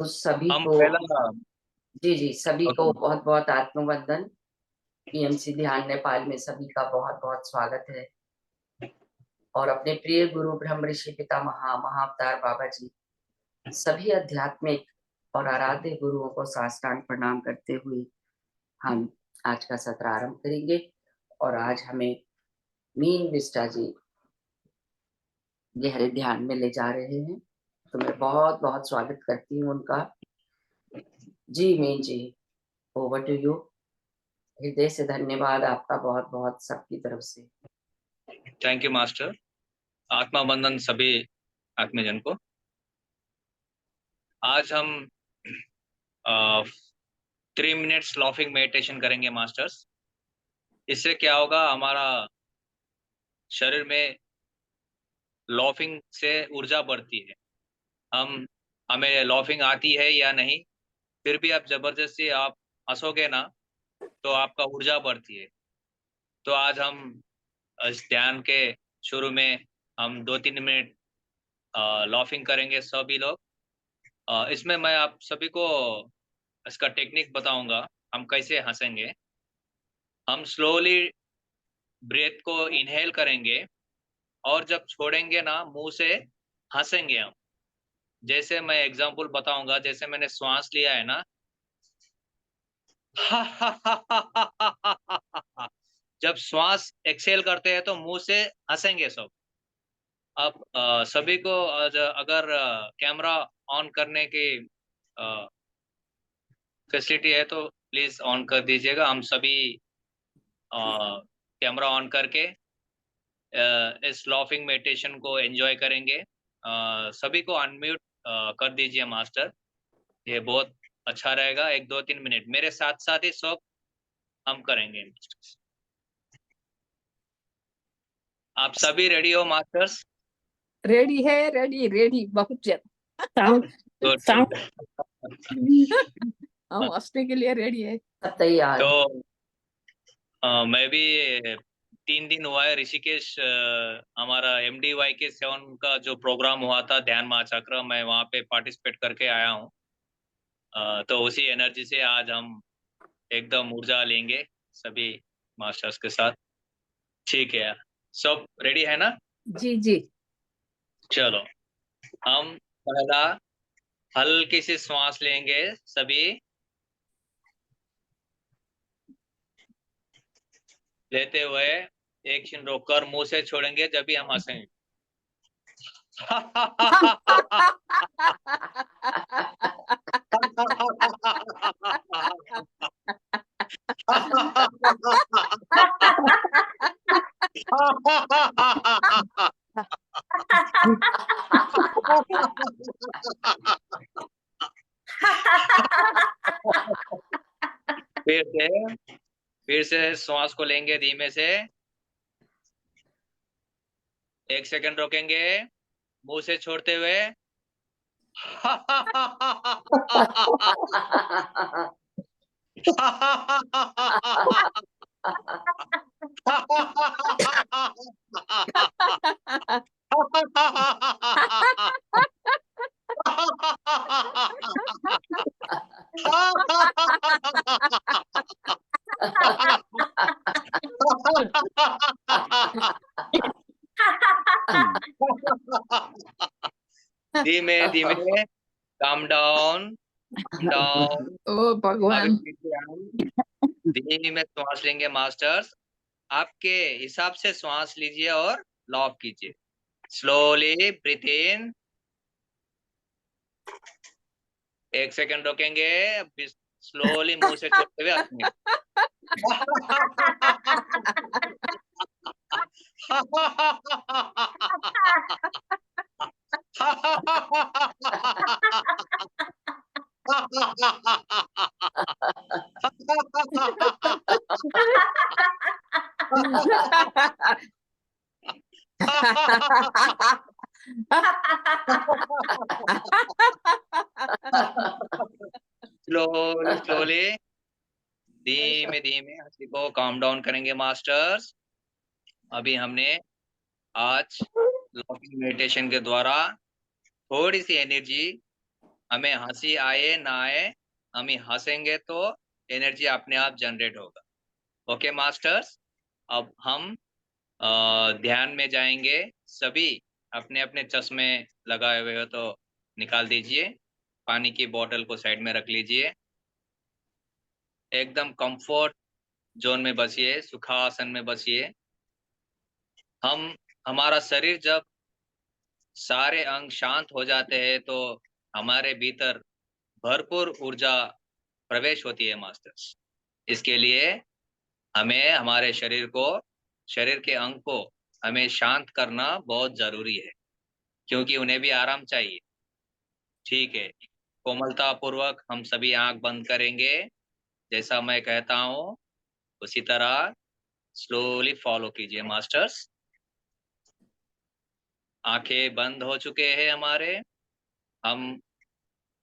तो सभी हम को पहला जी जी, सभी को ओके। बहुत बहुत आत्मवंदन। पीएमसी ध्यान नेपाल में सभी का बहुत बहुत स्वागत है। और अपने प्रिय गुरु ब्रह्म ऋषि पिता महाअवतार बाबा जी, सभी आध्यात्मिक और आराध्य गुरुओं को साष्टांग प्रणाम करते हुए हम आज का सत्र आरंभ करेंगे। और आज हमें मीन विष्टा जी गहरे ध्यान में ले जा रहे हैं, तो मैं बहुत बहुत स्वागत करती हूँ उनका। जी मीन जी, ओवर टू यू। हृदय से धन्यवाद आपका, बहुत बहुत सबकी तरफ से। Thank you master. आत्मा बंधन सभी आत्मजन को। आज हम 3 मिनट्स लॉफिंग मेडिटेशन करेंगे मास्टर्स। इससे क्या होगा, हमारा शरीर में लॉफिंग से ऊर्जा बढ़ती है। हमें लॉफिंग आती है या नहीं, फिर भी आप जबरदस्ती आप हंसोगे ना तो आपका ऊर्जा बढ़ती है। तो आज हम इस ध्यान के शुरू में हम 2-3 मिनट लॉफिंग करेंगे सभी लोग। इसमें मैं आप सभी को इसका टेक्निक बताऊंगा, हम कैसे हंसेंगे। हम स्लोली ब्रेथ को इनहेल करेंगे और जब छोड़ेंगे ना मुंह से हंसेंगे हम। जैसे मैं एग्जांपल बताऊंगा, जैसे मैंने श्वास लिया है ना जब श्वास एक्सेल करते हैं तो मुंह से हंसेंगे सब। अब सभी को अगर कैमरा ऑन करने की फैसिलिटी है तो प्लीज ऑन कर दीजिएगा। हम सभी कैमरा ऑन करके इस लॉफिंग मेडिटेशन को एंजॉय करेंगे। सभी को अनम्यूट कर दीजिए मास्टर, ये बहुत अच्छा रहेगा। 1-2-3 मिनट मेरे साथ साथ ही सब हम करेंगे। आप सभी रेडी हो मास्टर्स? रेडी है, रेडी रेडी बहुत ज्यादा साउंड गुड साउंड गुड। हम हंसने के लिए रेडी है। सब तैयार। तो मैं भी 3 दिन हुआ है ऋषिकेश, हमारा MDYK 7 का जो प्रोग्राम हुआ था ध्यान महाचक्र, मैं वहाँ पे पार्टिसिपेट करके आया हूँ। तो उसी एनर्जी से आज हम एकदम ऊर्जा लेंगे सभी मास्टर्स के साथ। ठीक है, सब रेडी है ना? जी जी। चलो, हम पहला हल्की सी श्वास लेंगे सभी। लेते हुए एक क्षण रोककर मुंह से छोड़ेंगे जब भी हम हंसेंगे। फिर से श्वास को लेंगे धीमे से। 1 सेकंड रोकेंगे मुंह से छोड़ते हुए। धीमे धीमे काम डाउन डाउन। ओ अभी भगवान। फिर से हम धीमे श्वास लेंगे मास्टर्स। आपके हिसाब से श्वास लीजिए और लॉक कीजिए। स्लोली ब्रीथ इन। 1 सेकंड रोकेंगे, स्लोली मुंह से छोड़ते हुए हंसेंगे। स्लोली स्लोली धीमे धीमे हंसी को काम डाउन करेंगे मास्टर्स। अभी हमने आज लॉकिंग मेडिटेशन के द्वारा थोड़ी सी एनर्जी हमें हंसी आए ना आए, हम हंसेंगे तो एनर्जी अपने आप जनरेट होगा। ओके मास्टर्स, अब हम ध्यान में जाएंगे। सभी अपने अपने चश्मे लगाए हुए हो तो निकाल दीजिए, पानी की बोतल को साइड में रख लीजिए, एकदम कंफर्ट जोन में बसिए, सुखासन में बसिए। हमारा शरीर जब सारे अंग शांत हो जाते हैं तो हमारे भीतर भरपूर ऊर्जा प्रवेश होती है मास्टर्स। इसके लिए हमें हमारे शरीर के अंग को हमें शांत करना बहुत जरूरी है, क्योंकि उन्हें भी आराम चाहिए। ठीक है, कोमलता पूर्वक हम सभी आंख बंद करेंगे, जैसा मैं कहता हूँ उसी तरह स्लोली फॉलो कीजिए मास्टर्स। आंखें बंद हो चुके हैं हमारे। हम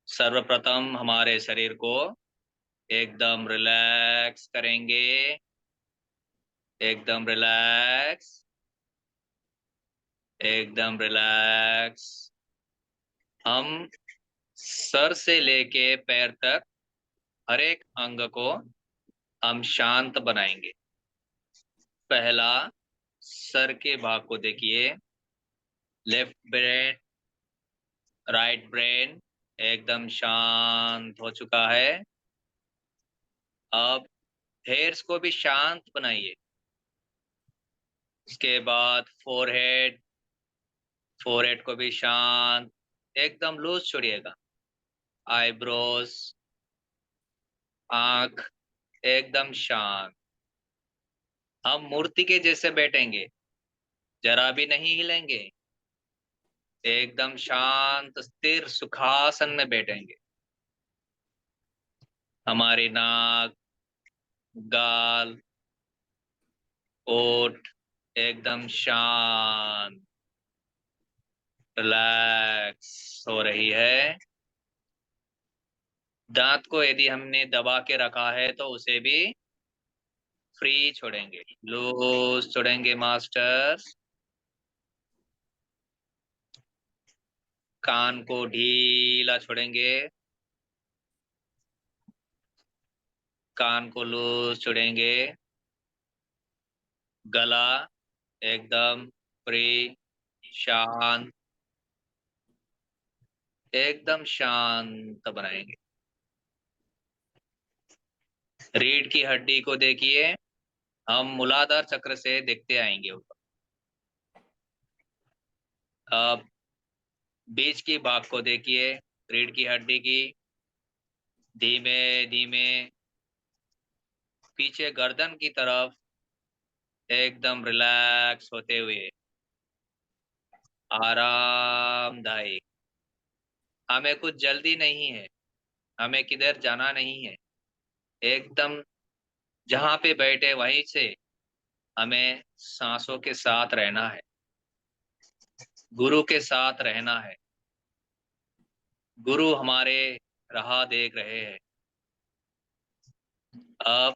सर्वप्रथम हमारे शरीर को एकदम रिलैक्स करेंगे, एकदम रिलैक्स, एकदम रिलैक्स। हम सर से लेके पैर तक हर एक अंग को हम शांत बनाएंगे। पहला, सर के भाग को देखिए, लेफ्ट ब्रेन, राइट ब्रेन एकदम शांत हो चुका है। अब हेयर्स को भी शांत बनाइए। उसके बाद फोरहेड, फोरहेड को भी शांत, एकदम लूज छोड़िएगा। आईब्रोज, आंख एकदम शांत। हम मूर्ति के जैसे बैठेंगे, जरा भी नहीं हिलेंगे, एकदम शांत स्थिर सुखासन में बैठेंगे। हमारी नाक, गाल, ओठ एकदम शांत, रिलैक्स हो रही है। दांत को यदि हमने दबा के रखा है तो उसे भी फ्री छोड़ेंगे, लूज छोड़ेंगे मास्टर्स। कान को ढीला छोड़ेंगे, कान को लूज छोड़ेंगे। गला एकदम फ्री, शांत, एकदम शांत बनाएंगे। रीढ़ की हड्डी को देखिए, हम मूलाधार चक्र से देखते आएंगे ऊपर। अब बीच की भाग को देखिए, रीढ़ की हड्डी की, धीमे धीमे पीछे गर्दन की तरफ एकदम रिलैक्स होते हुए, आरामदायक। हमें कुछ जल्दी नहीं है, हमें किधर जाना नहीं है, एकदम जहां पे बैठे वहीं से हमें सांसों के साथ रहना है, गुरु के साथ रहना है। गुरु हमारे राह देख रहे हैं। अब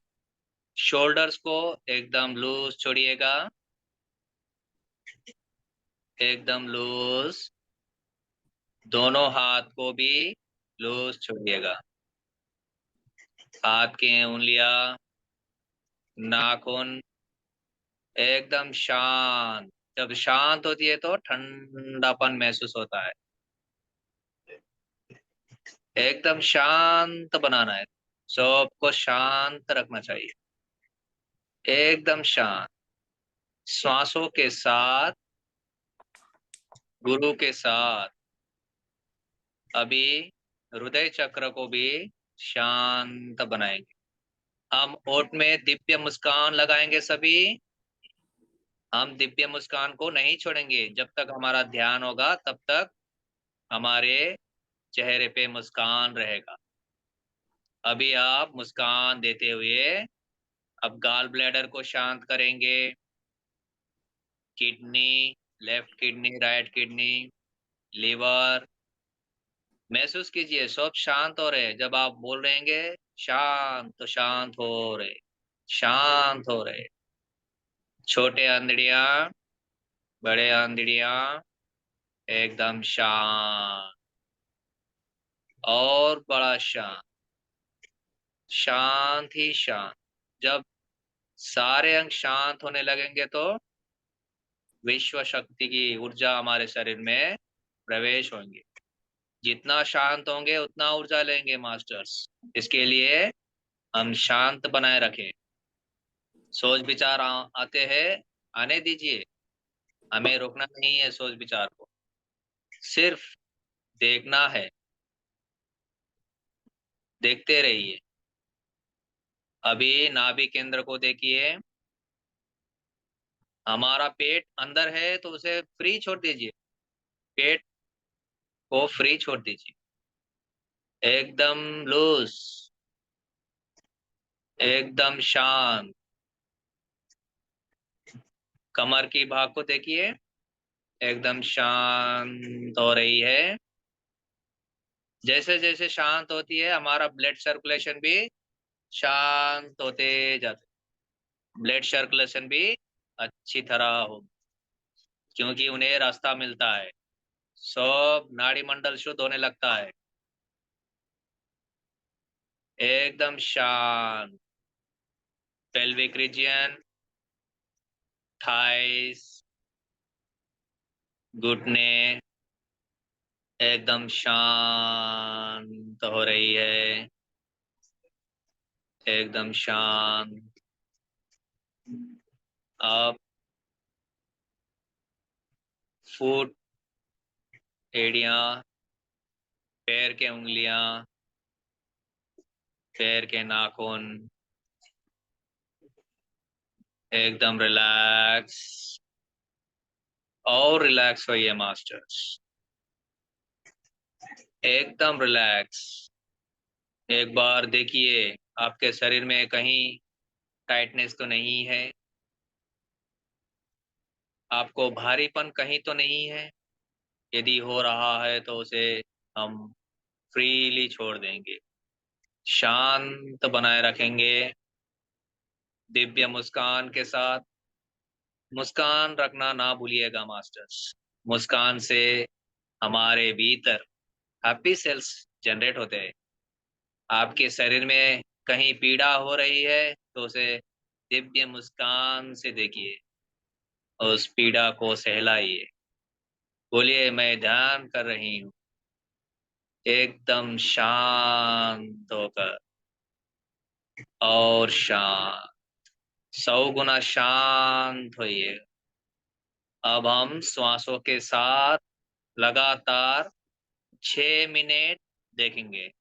शोल्डर्स को एकदम लूज छोड़िएगा, एकदम लूज। दोनों हाथ को भी लूज छोड़िएगा। हाथ की उंगलियां, नाखून एकदम शांत। जब शांत होती है तो ठंडापन महसूस होता है। एकदम शांत बनाना है, सबको शांत रखना चाहिए, एकदम शांत। श्वासों के साथ, गुरु के साथ अभी हृदय चक्र को भी शांत बनाएंगे। हम ओठ में दिव्य मुस्कान लगाएंगे सभी। हम दिव्य मुस्कान को नहीं छोड़ेंगे, जब तक हमारा ध्यान होगा तब तक हमारे चेहरे पे मुस्कान रहेगा। अभी आप मुस्कान देते हुए अब गॉल ब्लैडर को शांत करेंगे। Kidney, left kidney, right kidney, liver महसूस कीजिए, सब शांत हो रहे हैं। जब आप बोल रहेंगे शांत, तो शांत हो रहे, शांत हो रहे। छोटे आंदड़िया, बड़े आंदड़िया एकदम शांत। और बड़ा शांत, शांत ही शांत। जब सारे अंग शांत होने लगेंगे तो विश्व शक्ति की ऊर्जा हमारे शरीर में प्रवेश होंगे। जितना शांत होंगे उतना ऊर्जा लेंगे मास्टर्स। इसके लिए हम शांत बनाए रखें। सोच विचार आते हैं, आने दीजिए, हमें रोकना नहीं है सोच विचार को, सिर्फ देखना है, देखते रहिए। अभी नाभि केंद्र को देखिए, हमारा पेट अंदर है तो उसे फ्री छोड़ दीजिए, पेट को फ्री छोड़ दीजिए, एकदम लूज, एकदम शांत। कमर की भाग को देखिए, एकदम शांत हो रही है। जैसे जैसे शांत होती है हमारा ब्लड सर्कुलेशन भी शांत होते जाते, ब्लड सर्कुलेशन भी अच्छी तरह हो, क्योंकि उन्हें रास्ता मिलता है, सब नाड़ी मंडल शुद्ध होने लगता है। एकदम शांत, पेल्विक रीजन, थाइस, घुटने एकदम शांत हो रही है, एकदम शांत। अब फुट एड़ियां, पैर के उंगलियां, पैर के नाखून एकदम रिलैक्स और रिलैक्स होइए मास्टर्स, एकदम रिलैक्स। एक बार देखिए आपके शरीर में कहीं टाइटनेस तो नहीं है, आपको भारीपन कहीं तो नहीं है। यदि हो रहा है तो उसे हम फ्रीली छोड़ देंगे, शांत बनाए रखेंगे दिव्य मुस्कान के साथ। मुस्कान रखना ना भूलिएगा मास्टर्स। मुस्कान से हमारे भीतर हैप्पी सेल्स जनरेट होते हैं। आपके शरीर में कहीं पीड़ा हो रही है तो उसे दिव्य मुस्कान से देखिए, उस पीड़ा को सहलाइए, बोलिए मैं ध्यान कर रही हूँ, एकदम शांत होकर, और शांत, 100 गुना शांत होइए। अब हम श्वासों के साथ लगातार 6 मिनट देखेंगे,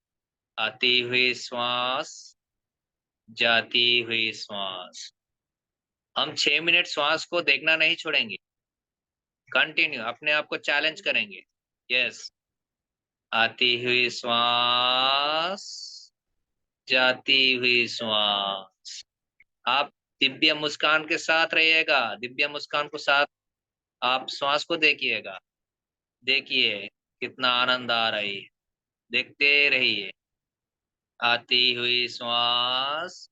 आती हुई श्वास, जाती हुई श्वास। हम 6 मिनट श्वास को देखना नहीं छोड़ेंगे, कंटिन्यू अपने आप को चैलेंज करेंगे। यस, आती हुई श्वास, जाती हुई श्वास। आप दिव्य मुस्कान के साथ रहिएगा, दिव्य मुस्कान को साथ आप श्वास को देखिएगा, देखिए कितना आनंद आ रही है, देखते रहिए। आती हुई श्वास,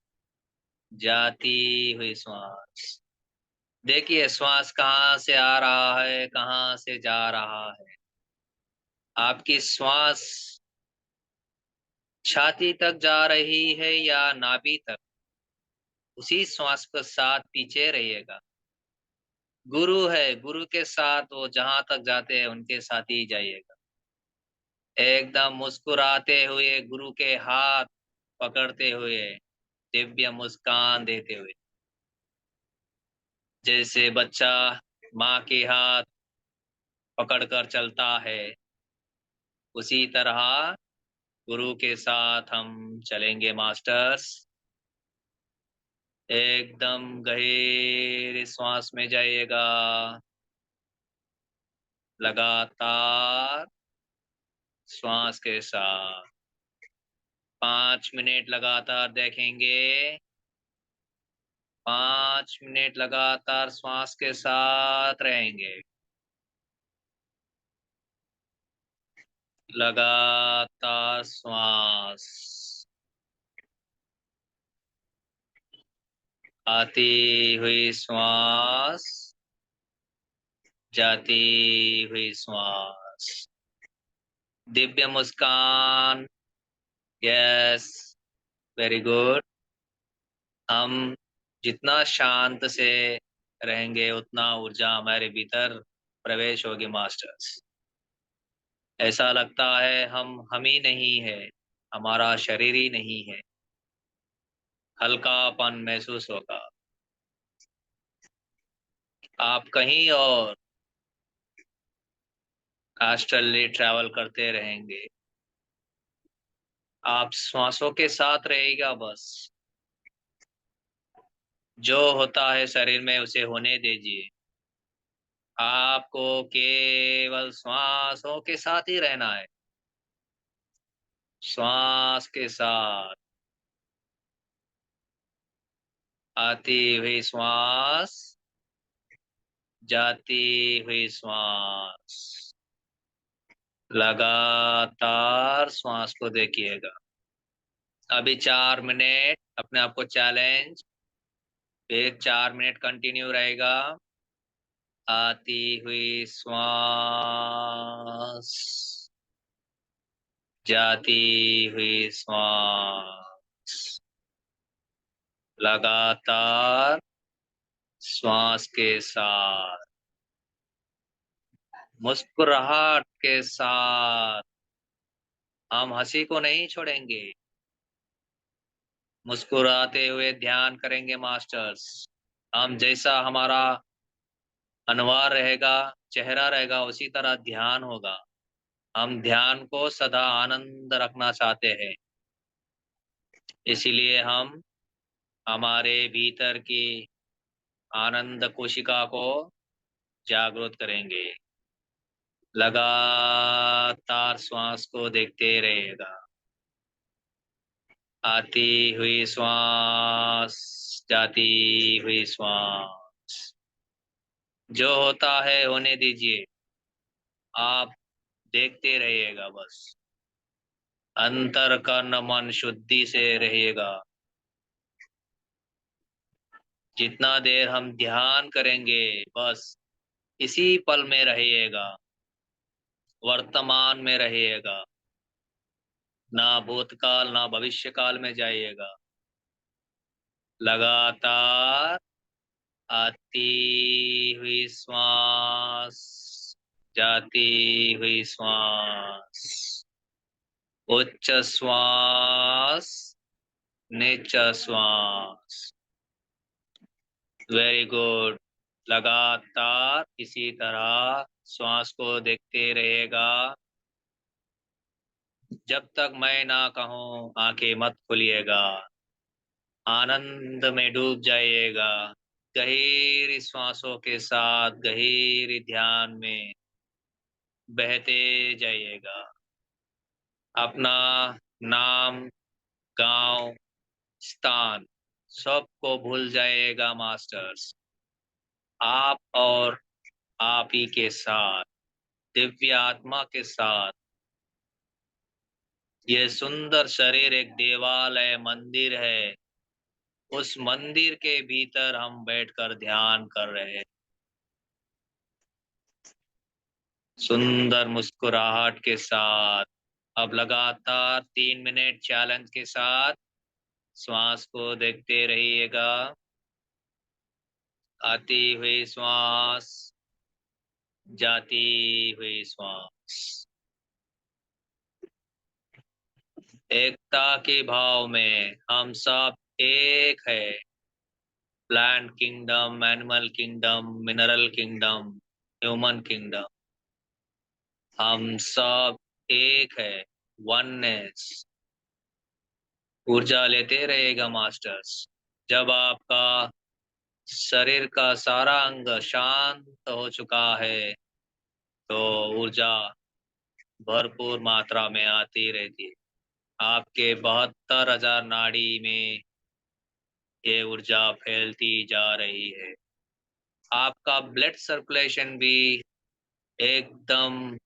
जाती हुई श्वास। देखिए श्वास कहाँ से आ रहा है, कहाँ से जा रहा है। आपकी श्वास छाती तक जा रही है या नाभि तक, उसी श्वास के साथ पीछे रहिएगा। गुरु है, गुरु के साथ वो जहां तक जाते हैं उनके साथ ही जाइएगा। एकदम मुस्कुराते हुए, गुरु के हाथ पकड़ते हुए, दिव्य मुस्कान देते हुए। जैसे बच्चा माँ के हाथ पकड़कर चलता है, उसी तरह गुरु के साथ हम चलेंगे मास्टर्स। एकदम गहरी श्वास में जाइएगा, लगातार श्वास के साथ 5 मिनट लगातार देखेंगे, 5 मिनट लगातार श्वास के साथ रहेंगे, लगातार श्वास, आती हुई श्वास, जाती हुई श्वास। दिव्य मुस्कान। Yes, very good. हम जितना शांत से रहेंगे उतना ऊर्जा हमारे भीतर प्रवेश होगी मास्टर्स। ऐसा लगता है हम ही नहीं है, हमारा शरीर ही नहीं है। हल्कापन महसूस होगा। आप कहीं और एस्ट्रली ट्रैवल करते रहेंगे। आप श्वासों के साथ रहेगा बस। जो होता है शरीर में उसे होने दीजिए। आपको केवल श्वासों के साथ ही रहना है। श्वास के साथ आती हुई श्वास, जाती हुई श्वास। लगातार श्वास को देखिएगा। अभी 4 मिनट अपने आप को चैलेंज। फिर 4 मिनट कंटिन्यू रहेगा। आती हुई श्वास, जाती हुई श्वास। लगातार श्वास के साथ, मुस्कुराहट के साथ। हम हंसी को नहीं छोड़ेंगे। मुस्कुराते हुए ध्यान करेंगे मास्टर्स। हम जैसा हमारा अनवार रहेगा, चेहरा रहेगा, उसी तरह ध्यान होगा। हम ध्यान को सदा आनंद रखना चाहते हैं। इसीलिए हम हमारे भीतर की आनंद कोशिका को जागृत करेंगे। लगातार श्वास को देखते रहिएगा। आती हुई श्वास, जाती हुई श्वास। जो होता है होने दीजिए। आप देखते रहिएगा बस। अंतर कर्ण मन शुद्धि से रहिएगा। जितना देर हम ध्यान करेंगे बस इसी पल में रहिएगा, वर्तमान में रहिएगा। ना भूतकाल ना भविष्यकाल में जाइएगा। लगातार आती हुई श्वास, जाती हुई श्वास। उच्च श्वास, नीचा श्वास। Very good. लगातार इसी तरह श्वास को देखते रहेगा। जब तक मैं ना कहूं आंखें मत खोलिएगा। आनंद में डूब जाइएगा। गहरी श्वासों के साथ गहरी ध्यान में बहते जाइएगा। अपना नाम, गांव, स्थान सबको भूल जाइएगा मास्टर्स। आप और आप ही के साथ, दिव्य आत्मा के साथ। ये सुंदर शरीर एक देवालय, मंदिर है। उस मंदिर के भीतर हम बैठकर ध्यान कर रहे हैं। सुंदर मुस्कुराहट के साथ। अब लगातार 3 मिनट चैलेंज के साथ श्वास को देखते रहिएगा। आती हुई श्वास, जाती हुई श्वास। एकता के भाव में हम सब एक है। Plant kingdom, animal kingdom, mineral kingdom, human kingdom, हम सब एक है। वननेस। ऊर्जा लेते रहेगा मास्टर्स। जब आपका शरीर का सारा अंग शांत हो चुका है तो ऊर्जा भरपूर मात्रा में आती रहती है। आपके 72,000 नाड़ी में ये ऊर्जा फैलती जा रही है। आपका ब्लड सर्कुलेशन भी एकदम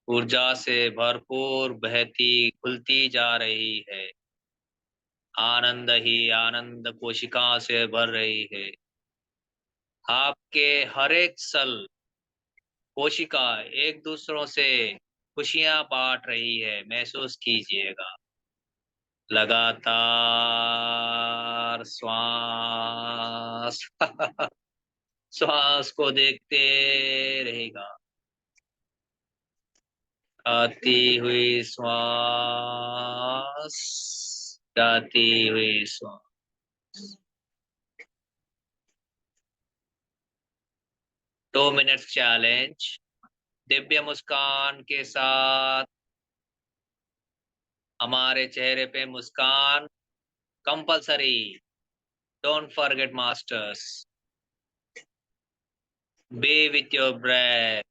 ऊर्जा से भरपूर बहती खुलती जा रही है। आनंद ही आनंद कोशिका से भर रही है। आपके हर एक सेल, कोशिका एक दूसरों से खुशियां बांट रही है, महसूस कीजिएगा। लगातार श्वास श्वास को देखते रहेगा। आती हुई श्वास, जाती हुई श्वास। 2 मिनट चैलेंज। दिव्य मुस्कान के साथ हमारे चेहरे पे मुस्कान compulsory. Don't forget masters, be with your breath,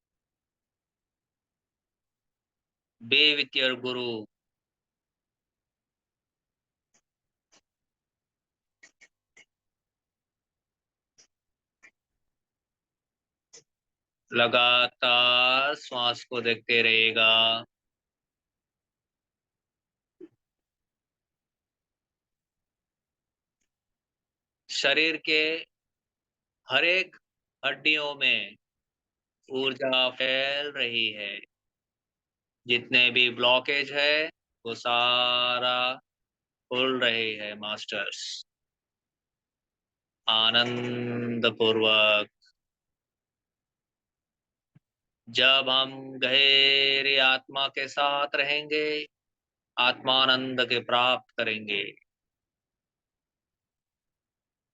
be with your guru. लगातार श्वास को देखते रहेगा। शरीर के हर एक हड्डियों में ऊर्जा फैल रही है। जितने भी ब्लॉकेज है वो सारा खुल रही है मास्टर्स। आनंद पूर्वक जब हम गहरी आत्मा के साथ रहेंगे, आत्मानंद के प्राप्त करेंगे।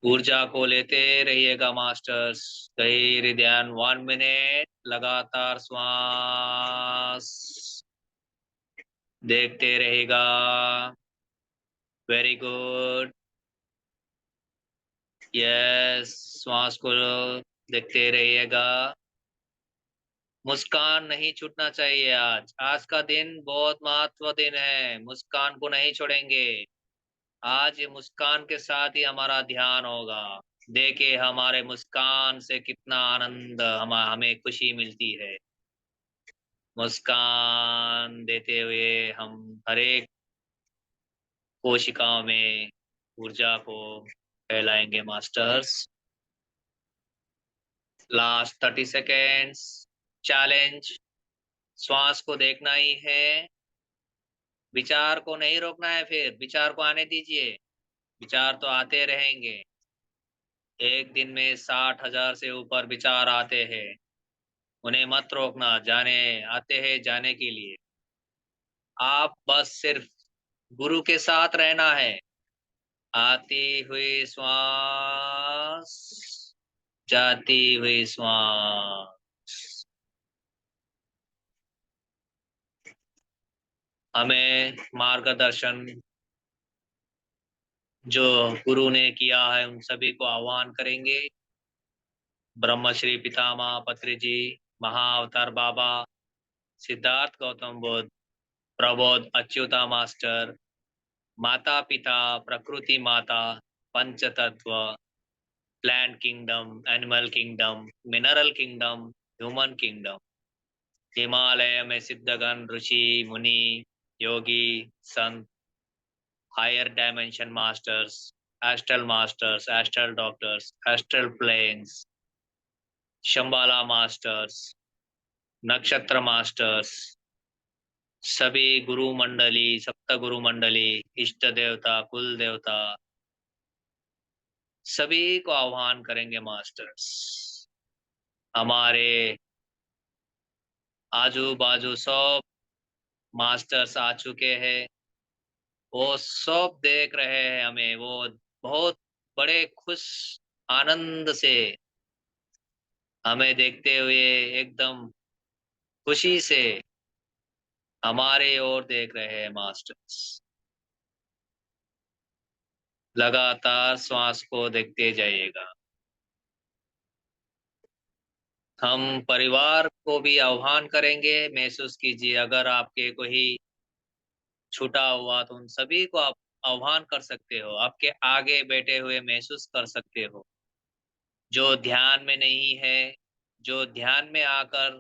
ऊर्जा को लेते रहिएगा मास्टर्स। गहरी ध्यान 1 मिनट, लगातार श्वास देखते रहेगा। वेरी गुड, यस, श्वास को देखते रहिएगा। मुस्कान नहीं छूटना चाहिए। आज का दिन बहुत महत्व दिन है, मुस्कान को नहीं छोड़ेंगे। आज ये मुस्कान के साथ ही हमारा ध्यान होगा। देखिए हमारे मुस्कान से कितना आनंद हमें खुशी मिलती है। मुस्कान देते हुए हम हर एक कोशिकाओं में ऊर्जा को फैलाएंगे मास्टर्स। Last 30 seconds challenge. श्वास को देखना ही है, विचार को नहीं रोकना है। फिर विचार को आने दीजिए, विचार तो आते रहेंगे। एक दिन में 60,000 से ऊपर विचार आते हैं, उन्हें मत रोकना। जाने आते हैं जाने के लिए। आप बस सिर्फ गुरु के साथ रहना है। आती हुई श्वास, जाती हुई श्वास। हमें मार्गदर्शन जो गुरु ने किया है उन सभी को आह्वान करेंगे। ब्रह्मश्री पितामह पत्री जी, महाअवतार बाबा, सिद्धार्थ गौतम बुद्ध, प्रबोध अच्युता मास्टर, माता पिता, प्रकृति माता, पंच तत्व, plant kingdom, animal kingdom, mineral kingdom, human kingdom, Himalaya में सिद्धगण, ऋषि, मुनि, योगी, संत, higher dimension masters, astral doctors, astral planes, Shambhala masters, नक्षत्र मास्टर्स, सभी गुरु मंडली, सप्त गुरु मंडली, इष्ट देवता, कुल देवता, सभी को आह्वान करेंगे मास्टर्स। हमारे आजू बाजू सब मास्टर्स आ चुके हैं, वो सब देख रहे हैं हमें। वो बहुत बड़े खुश आनंद से हमें देखते हुए एकदम खुशी से हमारे ओर देख रहे हैं मास्टर्स। लगातार श्वास को देखते जाइएगा। हम परिवार को भी आह्वान करेंगे। महसूस कीजिए अगर आपके कोई छूटा हुआ तो उन सभी को आप आह्वान कर सकते हो। आपके आगे बैठे हुए महसूस कर सकते हो। जो ध्यान में नहीं है, जो ध्यान में आकर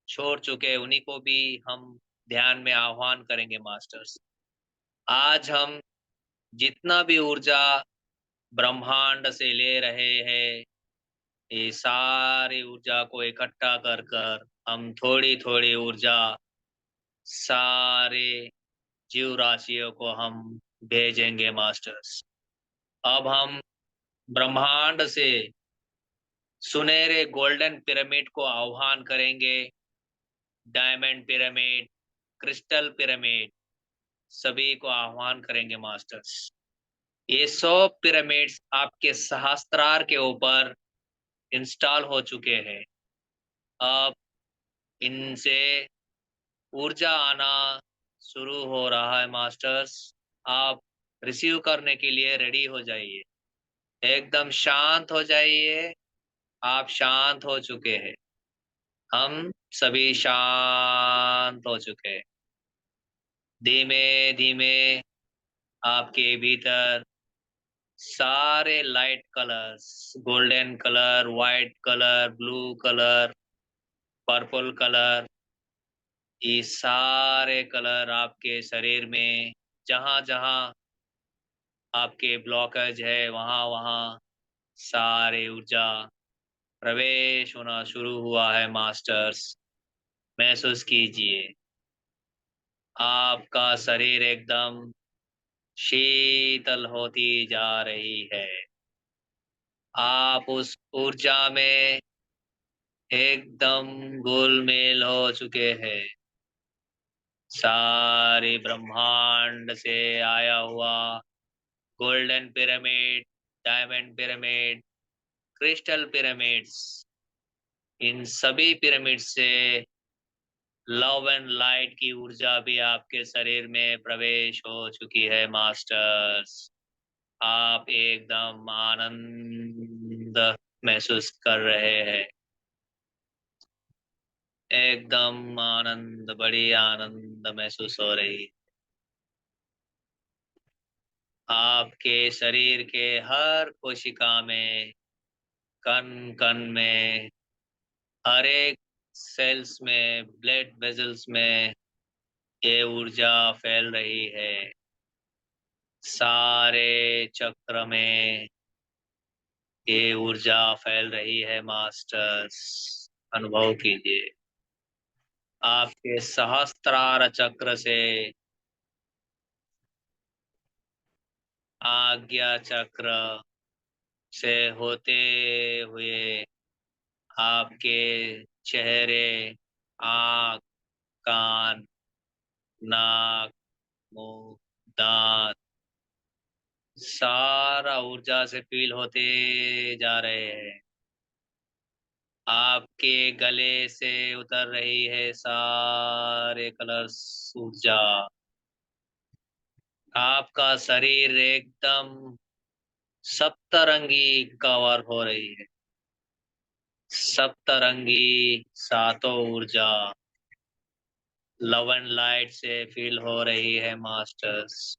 छोड़ चुके, उन्हीं को भी हम ध्यान में आह्वान करेंगे मास्टर्स। आज हम जितना भी ऊर्जा ब्रह्मांड से ले रहे हैं, ये सारी ऊर्जा को इकट्ठा कर कर हम थोड़ी थोड़ी ऊर्जा सारे जीव राशियों को हम भेजेंगे मास्टर्स। अब हम ब्रह्मांड से सुनहरे गोल्डन पिरामिड को आह्वान करेंगे। डायमंड पिरामिड, क्रिस्टल पिरामिड, सभी को आह्वान करेंगे मास्टर्स। ये 100 पिरामिड्स आपके सहस्त्रार के ऊपर इंस्टॉल हो चुके हैं। अब इनसे ऊर्जा आना शुरू हो रहा है मास्टर्स। आप रिसीव करने के लिए रेडी हो जाइए। एकदम शांत हो जाइए। आप शांत हो चुके हैं। हम सभी शांत हो चुके हैं। धीमे धीमे आपके भीतर सारे light colours, golden colour, white colour, blue colour, purple colour, ये सारे कलर आपके शरीर में जहाँ जहाँ आपके ब्लॉकेज है वहाँ वहाँ सारे ऊर्जा प्रवेश होना शुरू हुआ है मास्टर्स। महसूस कीजिए आपका शरीर एकदम शीतल होती जा रही है। आप उस ऊर्जा में एकदम घुल-मिल हो चुके हैं। सारे ब्रह्मांड से आया हुआ golden pyramid, diamond pyramid, crystal pyramids, इन सभी पिरामिड से लव एंड लाइट की ऊर्जा भी आपके शरीर में प्रवेश हो चुकी है मास्टर्स। आप एकदम आनंद महसूस कर रहे हैं। एकदम आनंद, बड़ी आनंद महसूस हो रही। आपके शरीर के हर कोशिका में, कण-कण में, हर एक सेल्स में, ब्लड वेसल्स में ये ऊर्जा फैल रही है। सारे चक्र में ये ऊर्जा फैल रही है मास्टर्स। अनुभव कीजिए। आपके सहस्त्रार चक्र से आज्ञा चक्र से होते हुए आपके चेहरे, आँख, कान, नाक, मुंह, दांत, सारा ऊर्जा से फील होते जा रहे हैं। आपके गले से उतर रही है सारे कलर्स ऊर्जा। आपका शरीर एकदम सप्तरंगी कवर हो रही है। सप्तरंगी सातों ऊर्जा लव एंड लाइट से फील हो रही है मास्टर्स।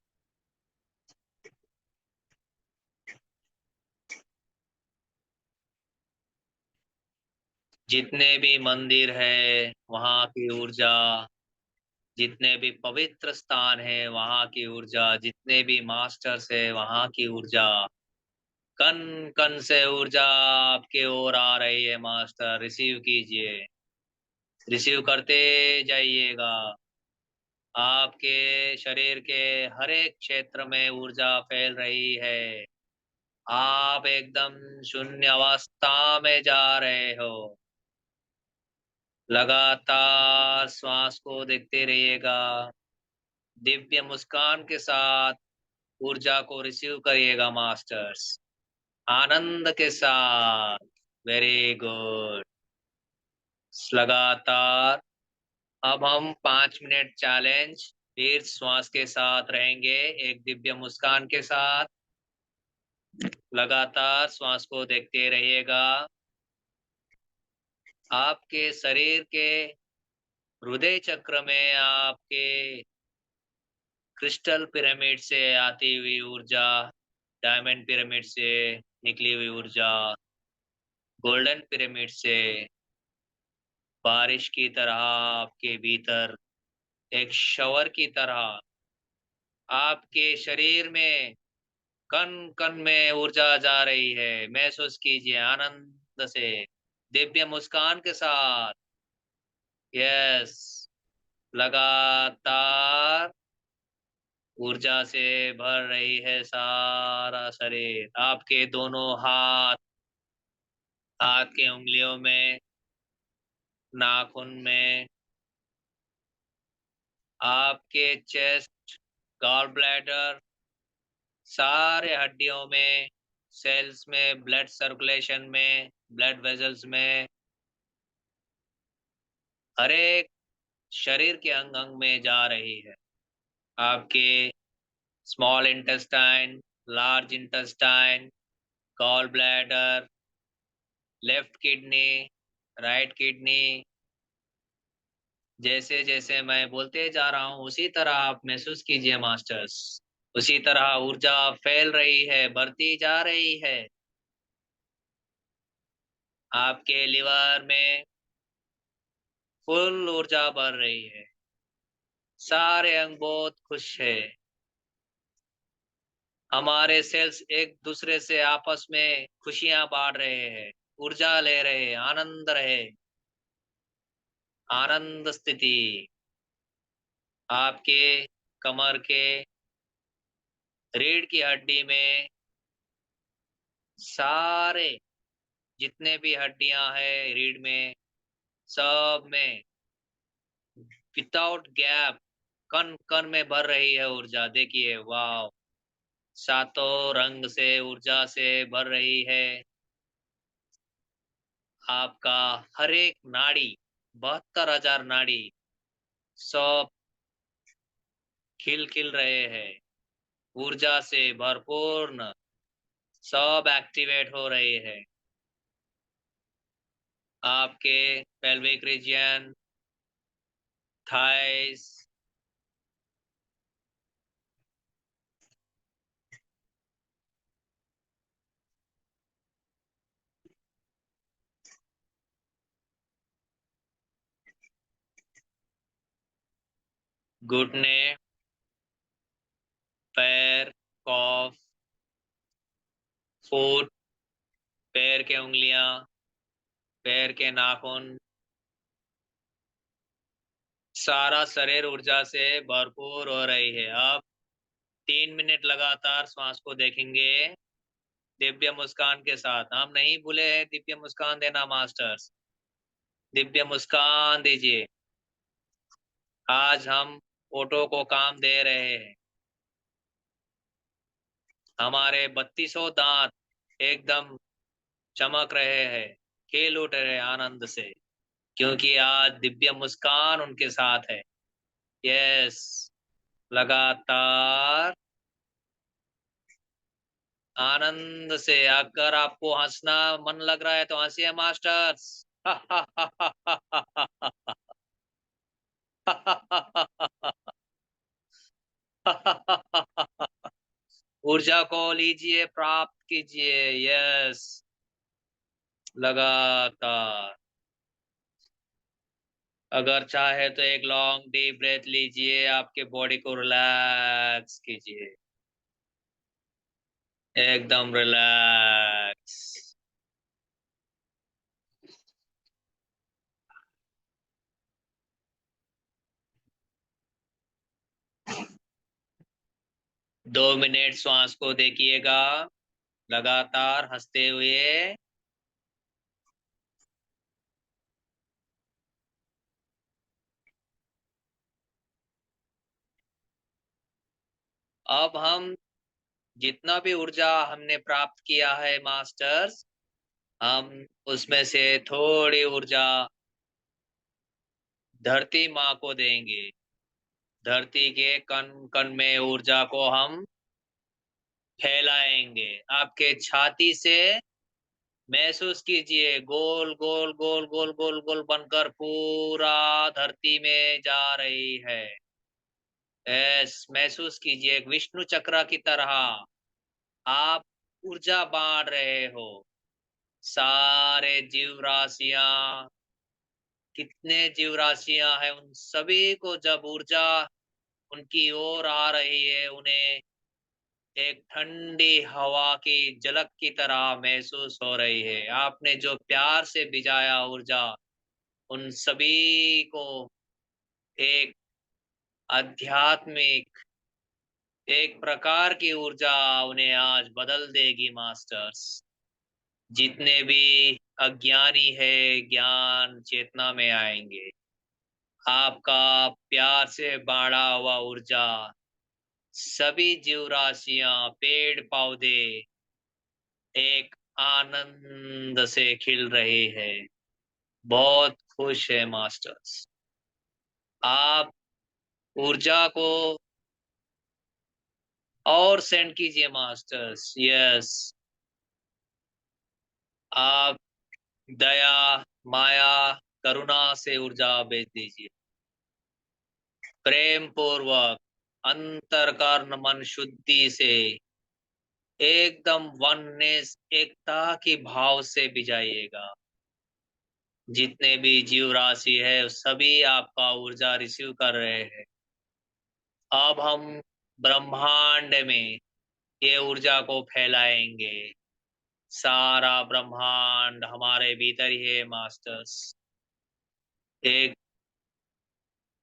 जितने भी मंदिर है वहाँ की ऊर्जा, जितने भी पवित्र स्थान है वहाँ की ऊर्जा, जितने भी मास्टर्स है वहाँ की ऊर्जा, कण कण से ऊर्जा आपके ओर आ रही है मास्टर। रिसीव कीजिए, रिसीव करते जाइएगा। आपके शरीर के हर एक क्षेत्र में ऊर्जा फैल रही है। आप एकदम शून्य अवस्था में जा रहे हो। लगातार श्वास को देखते रहिएगा। दिव्य मुस्कान के साथ ऊर्जा को रिसीव करिएगा मास्टर्स, आनंद के साथ। Very good. लगातार अब हम 5 मिनट चैलेंज फिर श्वास के साथ रहेंगे, एक दिव्य मुस्कान के साथ। लगातार श्वास को देखते रहिएगा। आपके शरीर के हृदय चक्र में आपके क्रिस्टल पिरामिड से आती हुई ऊर्जा, डायमंड पिरामिड से निकली हुई ऊर्जा, गोल्डन पिरामिड से बारिश की तरह आपके भीतर एक शावर की तरह आपके शरीर में कण कण में ऊर्जा जा रही है। महसूस कीजिए आनंद से, दिव्य मुस्कान के साथ। यस, लगातार ऊर्जा से भर रही है सारा शरीर। आपके दोनों हाथ, हाथ के उंगलियों में, नाखून में, आपके चेस्ट, गॉल ब्लैडर, सारे हड्डियों में, सेल्स में, ब्लड सर्कुलेशन में, ब्लड वेजल्स में, हर एक शरीर के अंग अंग में जा रही है। आपके small intestine, large intestine, gall bladder, left kidney, right kidney, जैसे जैसे मैं बोलते जा रहा हूँ उसी तरह आप महसूस कीजिए मास्टर्स। उसी तरह ऊर्जा फैल रही है, बढ़ती जा रही है। आपके लिवर में फुल ऊर्जा बढ़ रही है। सारे अंग बहुत खुश है। हमारे सेल्स एक दूसरे से आपस में खुशियां बांट रहे हैं, ऊर्जा ले रहे हैं, आनंद रहे, आनंद स्थिति। आपके कमर के रीढ़ की हड्डी में सारे जितने भी हड्डियां हैं रीढ़ में, सब में विदाउट गैप कण कण में भर रही है ऊर्जा। देखिए, वाह, सातों रंग से ऊर्जा से भर रही है। आपका हर एक नाड़ी, 72,000 नाड़ी, सब खिल खिल रहे हैं, ऊर्जा से भरपूर, सब एक्टिवेट हो रहे हैं। आपके पेल्विक रीजन, थाइस, घुटने, पैर, कॉफ, फुट, पैर के उंगलियां, पैर के नाखून, सारा शरीर ऊर्जा से भरपूर हो रही है। अब 3 मिनट लगातार श्वास को देखेंगे दिव्य मुस्कान के साथ। हम नहीं भूले हैं दिव्य मुस्कान देना मास्टर्स। दिव्य मुस्कान दीजिए। आज हम ओटो को काम दे रहे हैं। हमारे 3200 दांत एकदम चमक रहे हैं, खेल उठ रहे हैं आनंद से, क्योंकि आज दिव्य मुस्कान उनके साथ है। यस, लगातार आनंद से। अगर आपको हंसना मन लग रहा है तो हंसिए मास्टर्स। ऊर्जा को लीजिए, प्राप्त कीजिए। यस, लगातार। अगर चाहे तो एक लॉन्ग डीप ब्रेथ लीजिए, आपके बॉडी को रिलैक्स कीजिए, एकदम रिलैक्स। दो मिनट श्वास को देखिएगा, लगातार हंसते हुए। अब हम जितना भी ऊर्जा हमने प्राप्त किया है मास्टर्स, हम उसमें से थोड़ी ऊर्जा धरती माँ को देंगे। धरती के कण कण में ऊर्जा को हम फैलाएंगे। आपके छाती से महसूस कीजिए, गोल गोल गोल गोल गोल गोल बनकर पूरा धरती में जा रही है। महसूस कीजिए, एक विष्णु चक्र की तरह आप ऊर्जा बांट रहे हो। सारे जीव राशियां, कितने जीव राशियां हैं, उन सभी को जब ऊर्जा उनकी ओर आ रही है, उन्हें एक ठंडी हवा की झलक की तरह महसूस हो रही है। आपने जो प्यार से भिजाया ऊर्जा, उन सभी को एक आध्यात्मिक एक प्रकार की ऊर्जा उन्हें आज बदल देगी मास्टर्स। जितने भी अज्ञानी है ज्ञान चेतना में आएंगे। आपका प्यार से बाढ़ा हुआ ऊर्जा सभी जीव राशियां पेड़ पौधे एक आनंद से खिल रहे हैं। बहुत खुश है मास्टर्स। आप ऊर्जा को और सेंड कीजिए मास्टर्स। यस, आप दया माया करुणा से ऊर्जा भेज दीजिए। प्रेम पूर्वक अंतरकरण मन शुद्धि से एकदम वननेस एकता की भाव से भिजाइएगा। जितने भी जीव राशि है सभी आपका ऊर्जा रिसीव कर रहे हैं। अब हम ब्रह्मांड में ये ऊर्जा को फैलाएंगे। सारा ब्रह्मांड हमारे भीतर ही है मास्टर्स। एक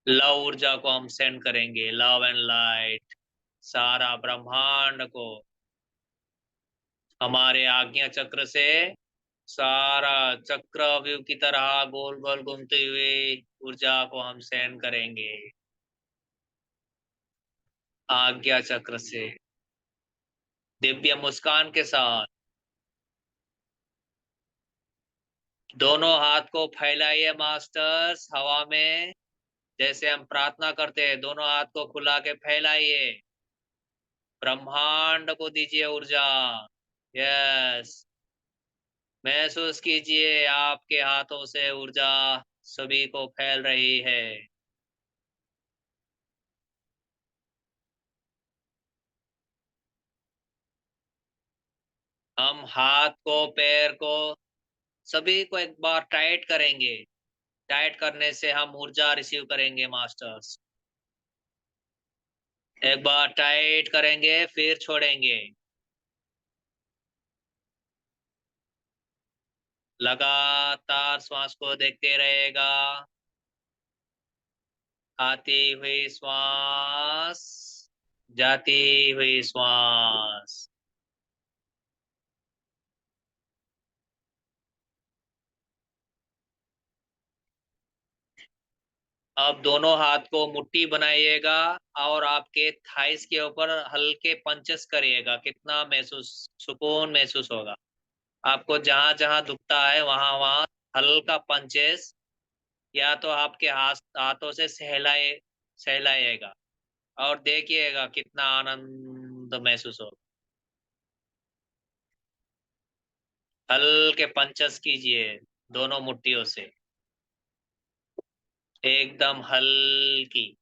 लव ऊर्जा को हम सेंड करेंगे, लव एंड लाइट सारा ब्रह्मांड को हमारे आज्ञा चक्र से सारा चक्रव्यूह की तरह गोल गोल घूमते हुए ऊर्जा को हम सेंड करेंगे आज्ञा चक्र से दिव्य मुस्कान के साथ। दोनों हाथ को फैलाइए मास्टर्स हवा में, जैसे हम प्रार्थना करते हैं। दोनों हाथ को खुला के फैलाइए, ब्रह्मांड को दीजिए ऊर्जा। यस, महसूस कीजिए आपके हाथों से ऊर्जा सभी को फैल रही है। हम हाथ को पैर को सभी को एक बार टाइट करेंगे। टाइट करने से हम ऊर्जा रिसीव करेंगे मास्टर्स। एक बार टाइट करेंगे फिर छोड़ेंगे। लगातार श्वास को देखते रहेगा। आती हुई श्वास, जाती हुई श्वास। अब दोनों हाथ को मुट्ठी बनाइएगा और आपके थाइस के ऊपर हल्के पंचेस करिएगा। कितना महसूस सुकून महसूस होगा आपको। जहां जहां दुखता है वहां वहां हल्का पंचेस या तो आपके हाथों से सहलाइएगा और देखिएगा कितना आनंद महसूस होगा। हल्के पंचेस कीजिए दोनों मुट्ठियों से, एकदम हल्की।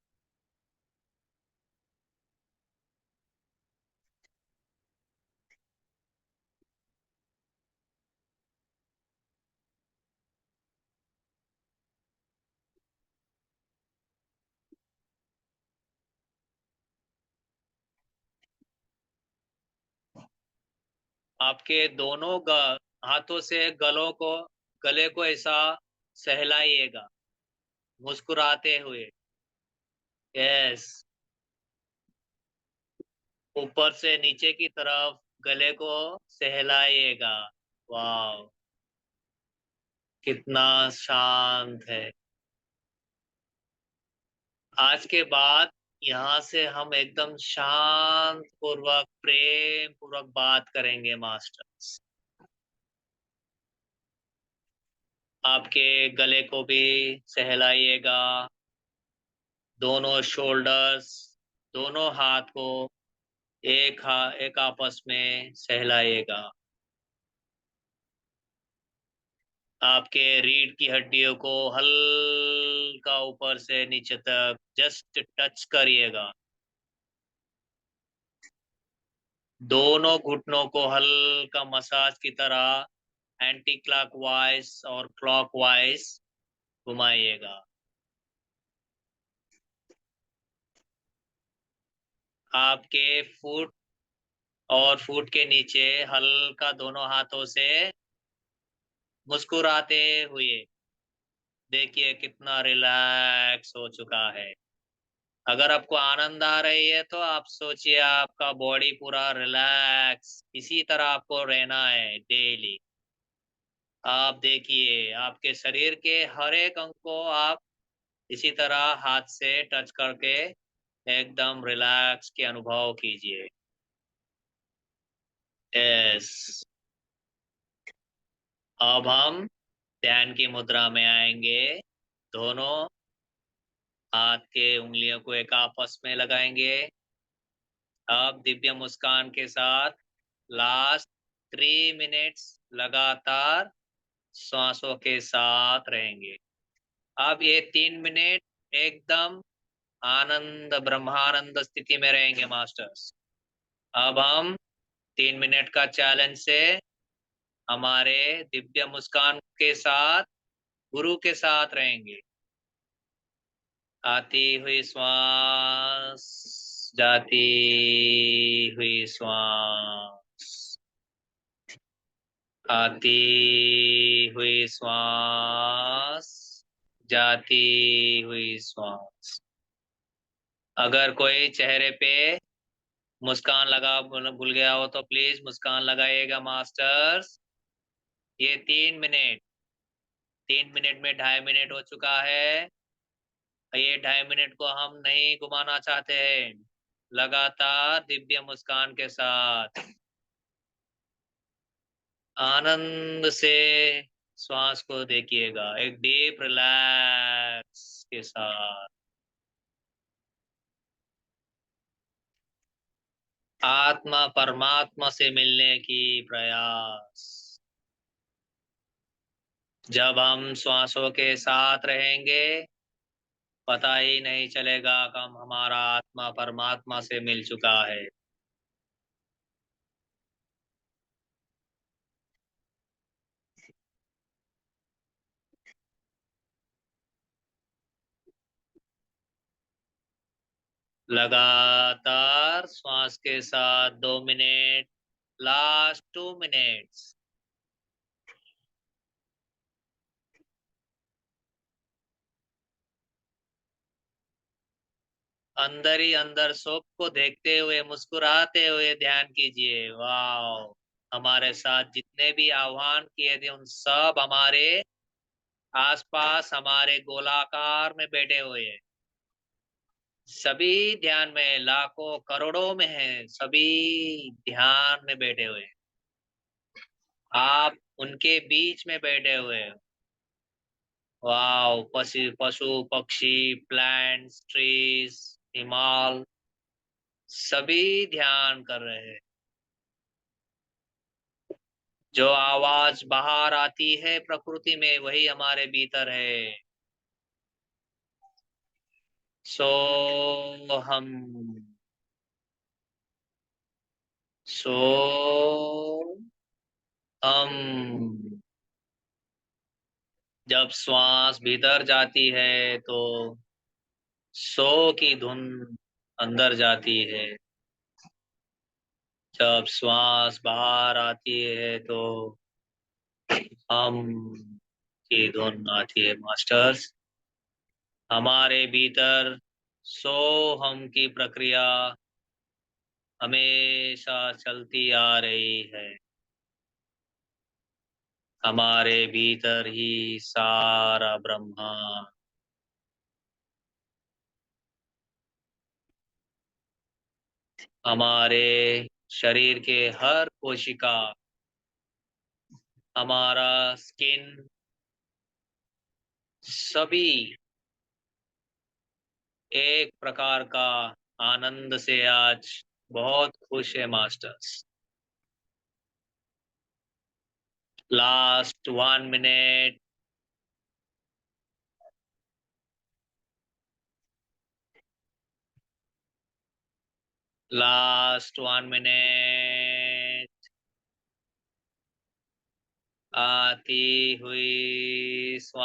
आपके दोनों हाथों से गले को ऐसा सहलाइएगा मुस्कुराते हुए। यस, ऊपर से नीचे की तरफ गले को सहलाइएगा। वाह, कितना शांत है। आज के बाद यहाँ से हम एकदम शांत पूर्वक प्रेम पूर्वक बात करेंगे मास्टर्स। आपके गले को भी सहलाइएगा। दोनों शोल्डर्स, दोनों हाथ को एक आपस में सहलाइएगा। आपके रीढ़ की हड्डियों को हल्का ऊपर से नीचे तक जस्ट टच करिएगा। दोनों घुटनों को हल्का मसाज की तरह एंटी क्लॉकवाइज और क्लॉकवाइज घुमाइएगा। आपके फुट के नीचे हल्का दोनों हाथों से मुस्कुराते हुए देखिए कितना रिलैक्स हो चुका है। अगर आपको आनंद आ रही है तो आप सोचिए आपका बॉडी पूरा रिलैक्स, इसी तरह आपको रहना है डेली। आप देखिए आपके शरीर के हर एक अंग को आप इसी तरह हाथ से टच करके एकदम रिलैक्स के अनुभव कीजिए। यस, अब हम ध्यान की मुद्रा में आएंगे। दोनों हाथ के उंगलियों को एक आपस में लगाएंगे। अब दिव्य मुस्कान के साथ लास्ट 3 मिनट्स लगातार श्वासों के साथ रहेंगे। अब ये 3 मिनट एकदम आनंद ब्रह्मानंद स्थिति में रहेंगे मास्टर्स। अब हम 3 मिनट का चैलेंज से हमारे दिव्य मुस्कान के साथ गुरु के साथ रहेंगे। आती हुई श्वास, जाती हुई श्वास, आती हुई श्वास, जाती हुई श्वास। अगर कोई चेहरे पे मुस्कान लगा भूल गया हो तो प्लीज मुस्कान लगाइएगा मास्टर्स। ये 3 मिनट, 3 मिनट में 2.5 मिनट हो चुका है। ये 2.5 मिनट को हम नहीं घुमाना चाहते हैं। लगातार दिव्य मुस्कान के साथ आनंद से श्वास को देखिएगा, एक डीप रिलैक्स के साथ। आत्मा परमात्मा से मिलने की प्रयास। जब हम श्वासों के साथ रहेंगे पता ही नहीं चलेगा कब हमारा आत्मा परमात्मा से मिल चुका है। लगातार श्वास के साथ 2 मिनट, लास्ट 2 मिनट्स। अंदर ही अंदर सबको देखते हुए मुस्कुराते हुए ध्यान कीजिए। वाह, हमारे साथ जितने भी आह्वान किए थे उन सब हमारे आसपास हमारे गोलाकार में बैठे हुए हैं। सभी ध्यान में, लाखों करोड़ों में हैं, सभी ध्यान में बैठे हुए हैं। आप उनके बीच में बैठे हुए हैं। वाह, पशु पक्षी, प्लांट्स, ट्रीज, हिमाल, सभी ध्यान कर रहे हैं। जो आवाज बाहर आती है प्रकृति में वही हमारे भीतर है। सो हम, सो हम। जब श्वास भीतर जाती है तो सो की धुन अंदर जाती है। जब श्वास बाहर आती है तो हम की धुन आती है मास्टर्स। हमारे भीतर सो हम की प्रक्रिया हमेशा चलती आ रही है। हमारे भीतर ही सारा ब्रह्मांड, हमारे शरीर के हर कोशिका, हमारा स्किन, सभी एक प्रकार का आनंद से आज बहुत खुश है masters. Last 1 minute, last 1 minute. आती हुई श्वास,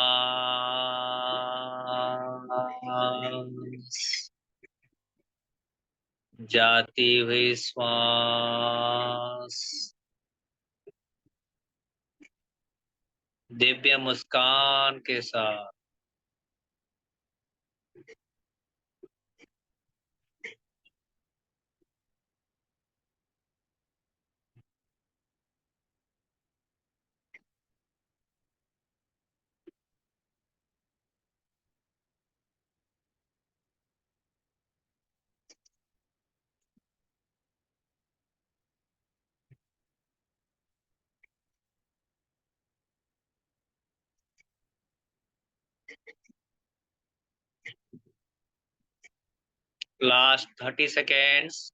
जाती हुई श्वास। दिव्य मुस्कान के साथ Last 30 seconds.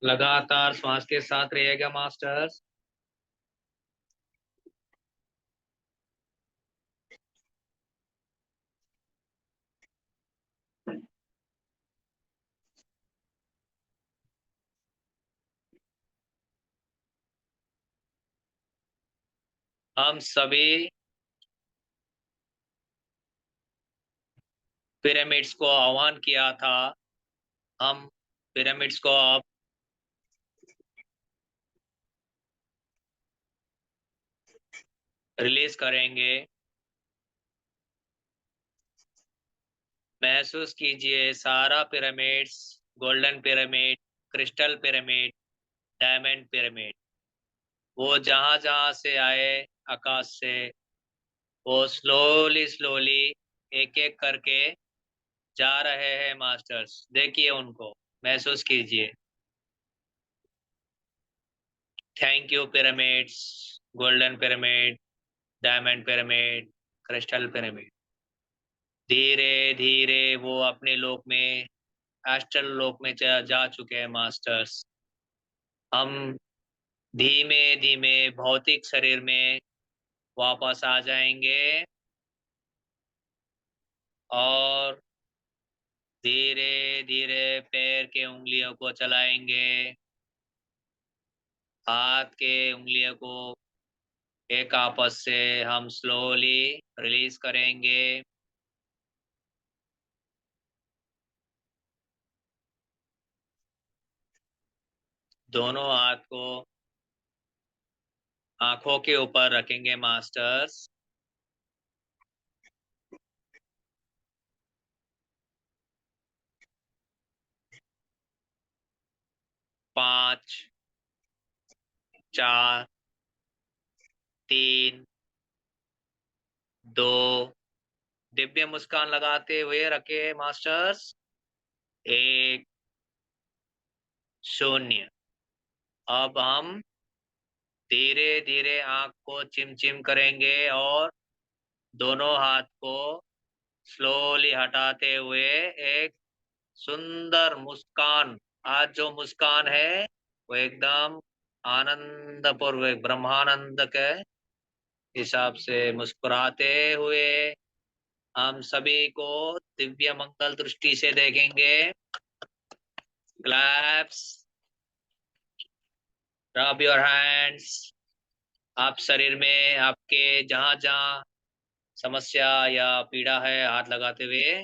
लगातार श्वास के साथ रहिएगा मास्टर्स। हम सभी पिरामिड्स को आह्वान किया था, हम पिरामिड्स को अब रिलीज करेंगे। महसूस कीजिए सारा pyramids, golden pyramid, crystal pyramid, diamond pyramid, वो जहां जहां से आए आकाश से, वो स्लोली स्लोली एक एक करके जा रहे हैं मास्टर्स। देखिए उनको, महसूस कीजिए। Thank you pyramids, golden pyramid, diamond pyramid, crystal pyramid. धीरे धीरे वो अपने लोक में, एस्ट्रल लोक में जा चुके हैं मास्टर्स। हम धीमे धीमे भौतिक शरीर में वापस आ जाएंगे और धीरे धीरे पैर के उंगलियों को चलाएंगे, हाथ के उंगलियों को एक आपस से हम स्लोली रिलीज करेंगे। दोनों हाथ को आंखों के ऊपर रखेंगे मास्टर्स। 5 4 3 2 दिव्य मुस्कान लगाते हुए रखे मास्टर्स। 1 0। अब हम धीरे धीरे आंख को चिमचिम करेंगे और दोनों हाथ को स्लोली हटाते हुए एक सुंदर मुस्कान, आज जो मुस्कान है वो एकदम आनंद पूर्वक ब्रह्मानंद के हिसाब से मुस्कुराते हुए हम सभी को दिव्य मंगल दृष्टि से देखेंगे। Claps, rub your hands. आप शरीर में आपके जहां जहां समस्या या पीड़ा है, हाथ लगाते हुए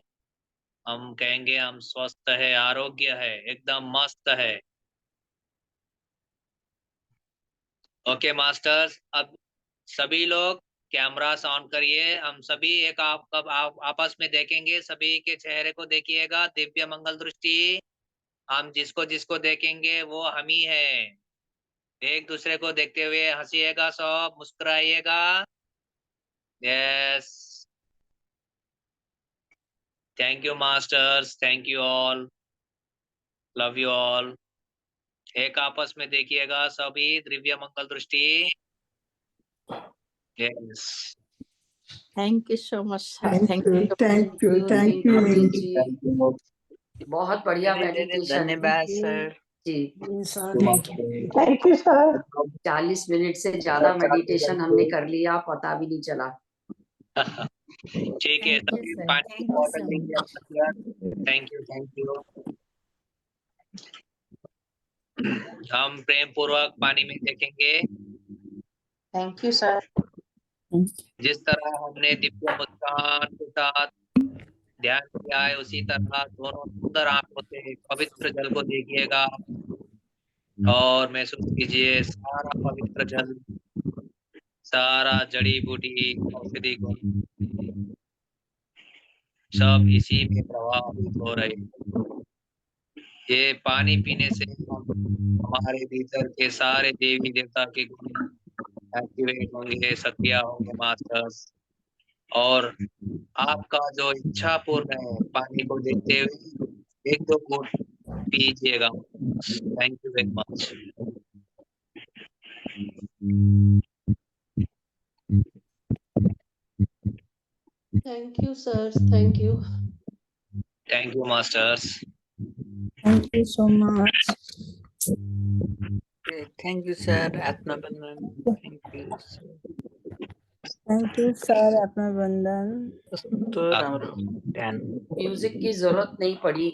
हम कहेंगे हम स्वस्थ है, आरोग्य है, एकदम मस्त है। ओके मास्टर्स, अब सभी लोग कैमरास ऑन करिए। हम सभी एक आपस में देखेंगे, सभी के चेहरे को देखिएगा, दिव्य मंगल दृष्टि। हम जिसको जिसको देखेंगे वो हम ही है। एक दूसरे को देखते हुए हंसिएगा, सब मुस्कुराइएगा। Yes, thank you masters, thank you all, love you all. एक आपस में देखिएगा सभी, दिव्य मंगल दृष्टि। Yes, Thank you so much, sir. Thank you, thank you, thank you. Naveen ji, बहुत बढ़िया मेडिटेशन। धन्यवाद सर जी, Thank you. Thank you sir 40 minute से ज्यादा मेडिटेशन हमने कर लिया, पता भी नहीं चला। ठीक है, Thank you, सभी sir. पानी की Thank you बॉटल so लीजिए much. अपना। Thank you, thank you. हम प्रेम पूर्वक पानी में देखेंगे। थैंक यू सर जिस तरह हमने दिव्य मुस्कान के साथ ध्यान किया है, उसी तरह दोनों सुंदर आंखों से पवित्र जल को देखिएगा और महसूस कीजिए सारा पवित्र जल, सारा जड़ी बूटी, औषधि गुण सब इसी में प्रवाहित हो रहे। ये पानी पीने से हमारे भीतर के सारे देवी देवता के गुण एक्टिवेट होंगे, सक्रिय होंगे मास्टर्स। और आपका जो इच्छा पूर्ण है पानी को देखते हुए एक दो घूंट पीजिएगा। Thank you very much. Thank you, sirs. Thank you. Thank you masters. Thank you so much. Okay, thank you, sir. Atma Bandhan. Thank you. Thank you, sir. Atma Bandhan. कस्तो राम्रो ध्यान। म्यूजिक की जरूरत नहीं पड़ी,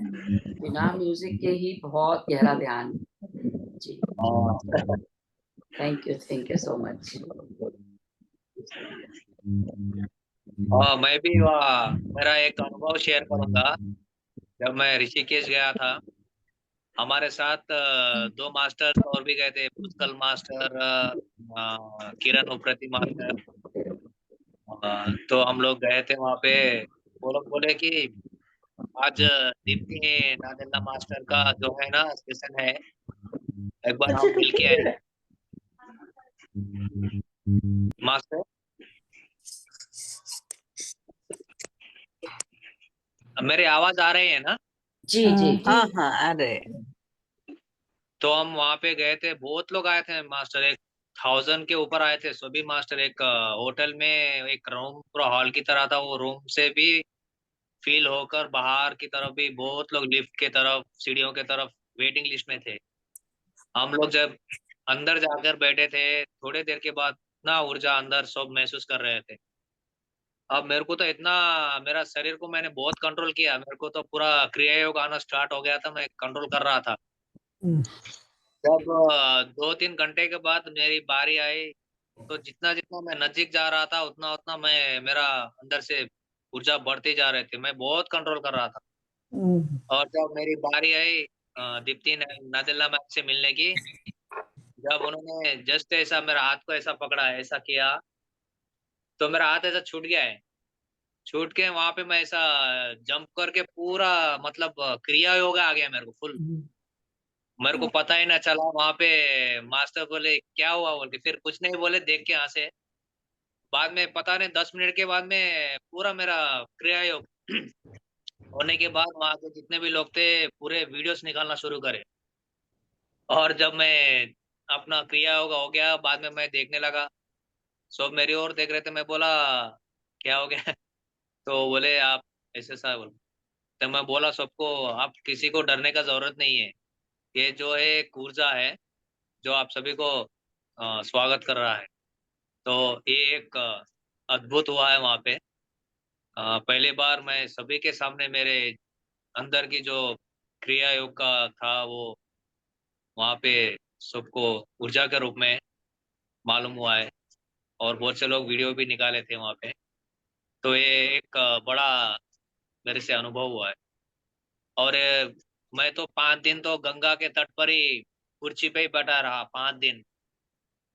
बिना म्यूजिक के ही बहुत गहरा ध्यान। जी, थैंक यू सो मच। मैं भी वहाँ मेरा एक अनुभव शेयर करूंगा। जब मैं ऋषिकेश गया था, हमारे साथ दो मास्टर्स और भी गए थे, पुष्कल मास्टर, किरण उप्रति मास्टर। तो हम लोग गए थे वहाँ पे। वो लोग बोले कि आज दीप्ति नादेला मास्टर का जो है ना सेशन है, एक बार हम मिल के आए। मास्टर मेरी आवाज आ रही है ना? जी जी जी। हाँ हाँ आ रहे। तो हम वहाँ पे गए थे, बहुत लोग आए थे मास्टर, 1000 के ऊपर आए थे सभी मास्टर। एक होटल में एक रूम पूरा हॉल की तरह था, वो रूम से भी फील होकर बाहर की तरफ भी बहुत लोग लिफ्ट के तरफ, सीढ़ियों के तरफ वेटिंग लिस्ट में थे। हम लोग जब अंदर जाकर बैठे थे, थोड़ी देर के बाद ना ऊर्जा अंदर सब महसूस कर रहे थे। अब मेरे को तो इतना, मेरा शरीर को मैंने बहुत कंट्रोल किया, मेरे को तो पूरा क्रिया योग आना स्टार्ट हो गया था, मैं कंट्रोल कर रहा था। जब 2-3 घंटे के बाद मेरी बारी आई, तो जितना जितना मैं नजदीक जा रहा था उतना उतना मैं मेरा अंदर से ऊर्जा बढ़ती जा रही थी, मैं बहुत कंट्रोल कर रहा था। और जब मेरी बारी आई दीप्ति नादिल्ला मैम से मिलने की, जब उन्होंने जस्ट ऐसा मेरा हाथ को ऐसा पकड़ा, ऐसा किया, तो मेरा हाथ ऐसा छूट गया है। छूट के वहां पे मैं ऐसा जंप करके पूरा मतलब क्रिया योगा आ गया मेरे को फुल। मेरे को पता ही ना चला। वहां पे मास्टर बोले क्या हुआ बोल के, फिर कुछ नहीं बोले, देख के हंसे। बाद में पता नहीं 10 मिनट के बाद में पूरा मेरा क्रिया योग होने के बाद वहां के जितने भी लोग थे पूरे वीडियोस निकालना शुरू करे। और जब मैं अपना क्रिया योगा हो गया, बाद में मैं देखने लगा, सब मेरी ओर देख रहे थे। मैं बोला क्या हो गया? तो बोले आप ऐसे सा बोल। तो मैं बोला सबको, आप किसी को डरने का जरूरत नहीं है, ये जो है एक ऊर्जा है जो आप सभी को स्वागत कर रहा है। तो ये एक अद्भुत हुआ है वहाँ पे। पहली बार मैं सभी के सामने मेरे अंदर की जो क्रिया योग का था वो वहाँ पे सबको ऊर्जा के रूप में मालूम हुआ है। और बहुत से लोग वीडियो भी निकाले थे वहाँ पे। तो ये एक बड़ा मेरे से अनुभव हुआ है। और मैं तो 5 दिन तो गंगा के तट पर ही कुर्सी पे ही बैठा रहा, 5 दिन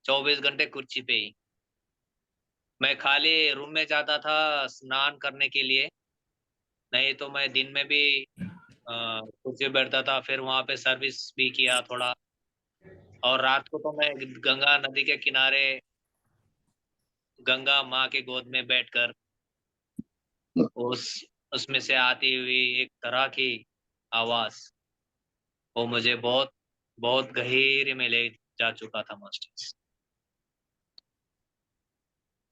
24 घंटे कुर्सी पे ही। मैं खाली रूम में जाता था स्नान करने के लिए, नहीं तो मैं दिन में भी कुर्सी पे बैठता था। फिर वहाँ पे सर्विस भी किया थोड़ा। और रात को तो मैं गंगा नदी के किनारे गंगा माँ के गोद में बैठकर उस उसमें से आती हुई एक तरह की आवाज, वो मुझे बहुत बहुत गहरे में ले जा चुका था मास्टर्स।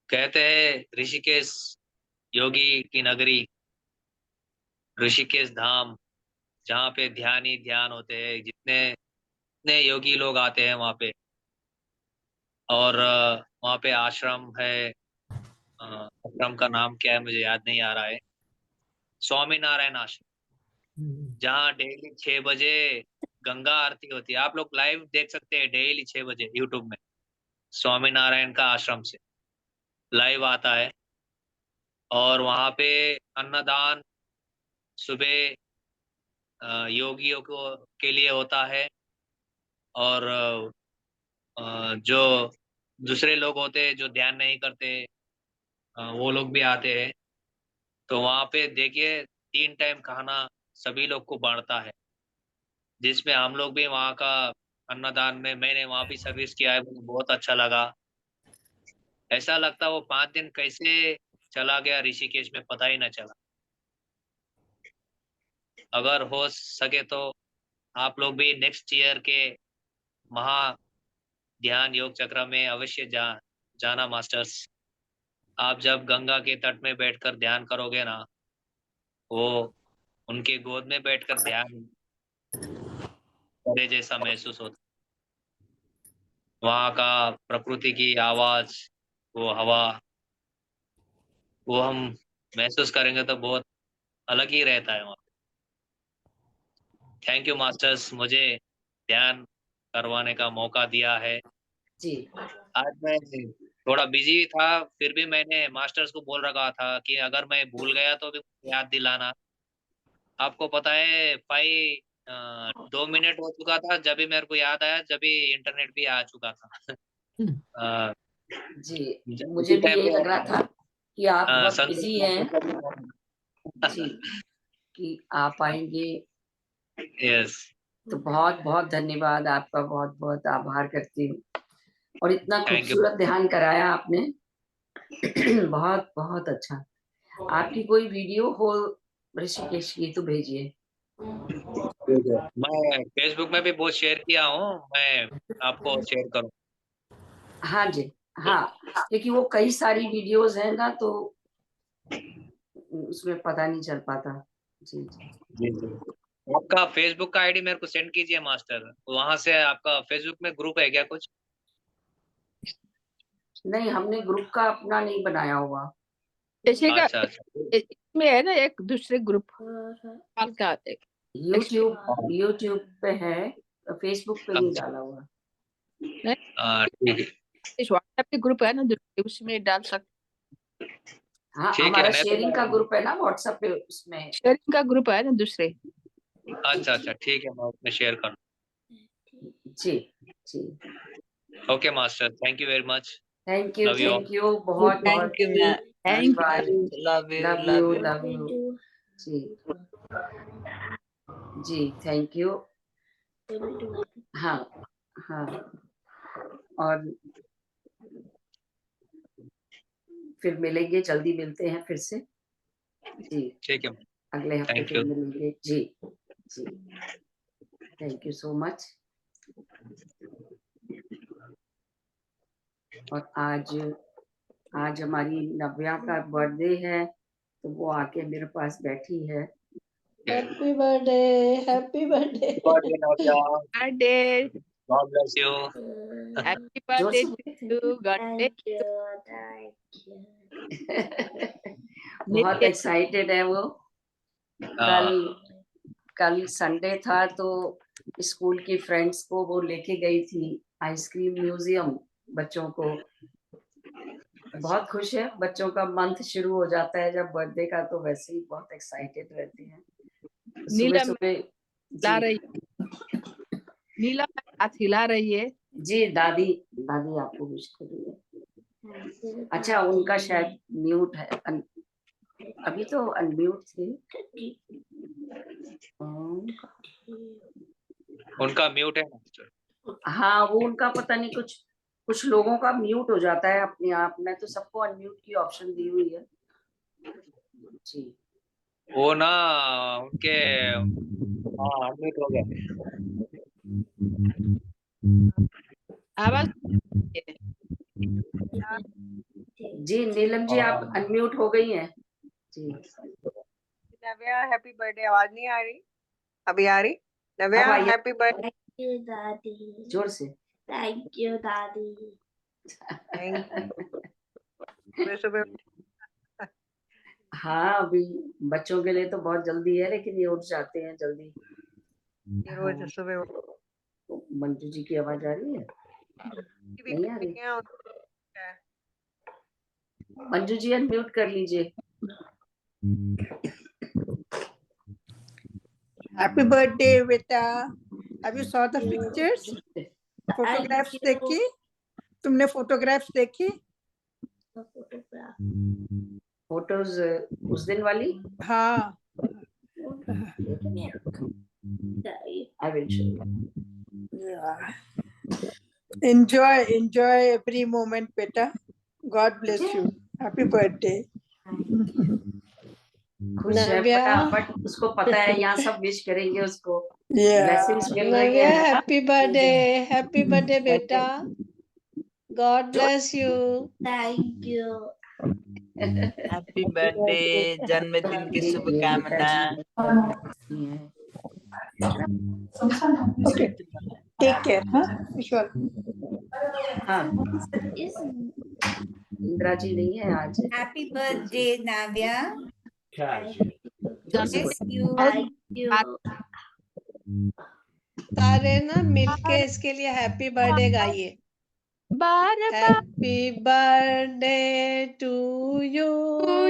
कहते हैं ऋषिकेश योगी की नगरी, ऋषिकेश धाम, जहाँ पे ध्यान ही ध्यान होते हैं, जितने जितने योगी लोग आते हैं वहाँ पे। और वहाँ पे आश्रम है, आश्रम का नाम क्या है मुझे याद नहीं आ रहा है, स्वामी नारायण आश्रम, जहाँ डेली 6 बजे गंगा आरती होती है। आप लोग लाइव देख सकते हैं डेली 6 बजे यूट्यूब में, स्वामी नारायण का आश्रम से लाइव आता है। और वहाँ पे अन्नदान सुबह योगियों को के लिए होता है। और जो दूसरे लोग होते हैं जो ध्यान नहीं करते, वो लोग भी आते हैं। तो वहाँ पे देखिए 3 टाइम खाना सभी लोग को बांटता है, जिसमें हम लोग भी वहाँ का अन्नदान में मैंने वहाँ भी सर्विस किया है, मुझे बहुत अच्छा लगा। ऐसा लगता वो 5 दिन कैसे चला गया ऋषिकेश में पता ही न चला। अगर हो सके तो आप लोग भी नेक्स्ट ईयर के महा ध्यान योग चक्र में अवश्य जाना मास्टर्स। आप जब गंगा के तट में बैठकर ध्यान करोगे ना, वो उनके गोद में बैठकर ध्यान करे जैसा महसूस होता। वहाँ का प्रकृति की आवाज, वो हवा, वो हम महसूस करेंगे तो बहुत अलग ही रहता है वहाँ। थैंक यू मास्टर्स, मुझे ध्यान करवाने का मौका दिया है। जी आज मैं थोड़ा बिजी था, फिर भी मैंने मास्टर्स को बोल रखा था कि अगर मैं भूल गया तो भी याद दिलाना। आपको पता है 2 मिनट हो चुका था, जब भी मेरे को याद आया, जब भी इंटरनेट भी आ चुका था। अ, जी, मुझे उसी भी टाइम यही लग रहा पे था कि आप बहुत संतोष बिजी हैं जी, कि आप आएंगे। यस, तो बहुत बहुत धन्यवाद, आपका बहुत बहुत आभार करती हूँ। और इतना थैंक यू। खूबसूरत ध्यान कराया आपने। बहुत बहुत अच्छा। आपकी कोई वीडियो हो ऋषिकेश की तो भेजिए। मैं फेसबुक में भी बहुत शेयर किया हूँ, मैं आपको शेयर करूँ। हाँ जी, हाँ, क्योंकि वो कई सारी वीडियोस हैं ना, तो उसमें पता नहीं चल पाता। जी जी जी जी। आपका फेसबुक का आईडी मेरे को सेंड कीजिए मास्टर, वहां से आपका फेसबुक में ग्रुप है क्या कुछ? नहीं, हमने ग्रुप का अपना नहीं बनाया हुआ। जैसे का अच्छा अच्छा। इसमें है ना एक दूसरे ग्रुप कॉल का एक यूट्यूब पे है, फेसबुक पे नहीं डाला हुआ। ठीक है, इस व्हाट्सएप के ग्रुप है ना दूसरे, उसमें डाल सकते। हाँ, ठीक है, हमारा नहीं तो शेयरिंग का ग्रुप है ना व्हाट्सएप पे, उसमें। शेयरिंग का ग्रुप है ना दूसरे। अच्छा अच्छा, ठीक है, मैं उसमें शेयर करूँ। जी जी, okay master, thank you very much, thank you love you. बहुत बहुत थैंक यू मैम, थैंक धन्यवाद। Love you, love love you you. Love you. जी जी, थैंक यू। हाँ हाँ, और फिर मिलेंगे, जल्दी मिलते हैं फिर से। जी, ठीक है, अगले हफ्ते थैंक फिर यू। मिलेंगे। जी जी, थैंक यू सो मच। और आज हमारी नव्या का बर्थडे है, तो वो आके मेरे पास बैठी है। Happy birthday, happy birthday. Birthday, God bless you. Happy जोर बर्थडे से टू गॉड ब्लेस बहुत यू। एक्साइटेड है वो। कल कल संडे था, तो स्कूल की फ्रेंड्स को वो लेके गई थी आइसक्रीम म्यूजियम बच्चों को। बहुत खुश है, बच्चों का मंथ शुरू हो जाता है जब बर्थडे का, तो वैसे ही बहुत एक्साइटेड रहते हैं सुबह नीलम सुबह। हिला जी रही, नीलम हाथ हिला रही है। जी, दादी दादी आपको विश कर रही है। अच्छा, उनका शायद म्यूट है, अभी तो अनम्यूट थे। उनका म्यूट है मास्टर। हाँ, वो उनका पता नहीं, कुछ कुछ लोगों का म्यूट हो जाता है अपने आप में, तो सबको अनम्यूट की ऑप्शन दी हुई है। जी वो ना उनके, हाँ अनम्यूट हो गया। आवाज जी, नीलम जी आप अनम्यूट हो गई हैं। जी, नव्या हैप्पी बर्थडे, आवाज नहीं आ रही? अभी आ रही? नव्या अब आइए। Happy birthday. Thank you, Daddy. जोर से। Thank you, Daddy. Thank you. सुबह हाँ, अभी बच्चों के लिए तो बहुत जल्दी है, लेकिन ये उठ जाते हैं जल्दी। रोज हाँ, सुबह तो मंजू जी की आवाज आ रही है? नहीं आ रही? मंजू जी अनम्यूट कर लीजिए। Happy birthday, बेटा। Have you saw the pictures? Photographs Thank you. देखी? तुमने photographs देखी? The photograph. फोटोज उस दिन वाली हाँ। Daddy. I will show. Yeah. Enjoy every moment, beta. God bless you. Happy birthday. खुश है नव्या। फटाफट, उसको पता है यहाँ सब विश करेंगे उसको, Yeah. ब्लेसिंग्स मिल रही नव्या, है। हैप्पी बर्थडे बेटा। God bless you. Thank you. Happy birthday, जन्मदिन की शुभकामना। Okay. Take care. Huh? Sure. हाँ, Is इंदिरा जी नहीं है आज। Happy birthday, Navya. Bless you. thank you. सारे ना मिलके इसके लिए हैप्पी बर्थडे गाइए। बार बार हैप्पी बर्थडे टू यू।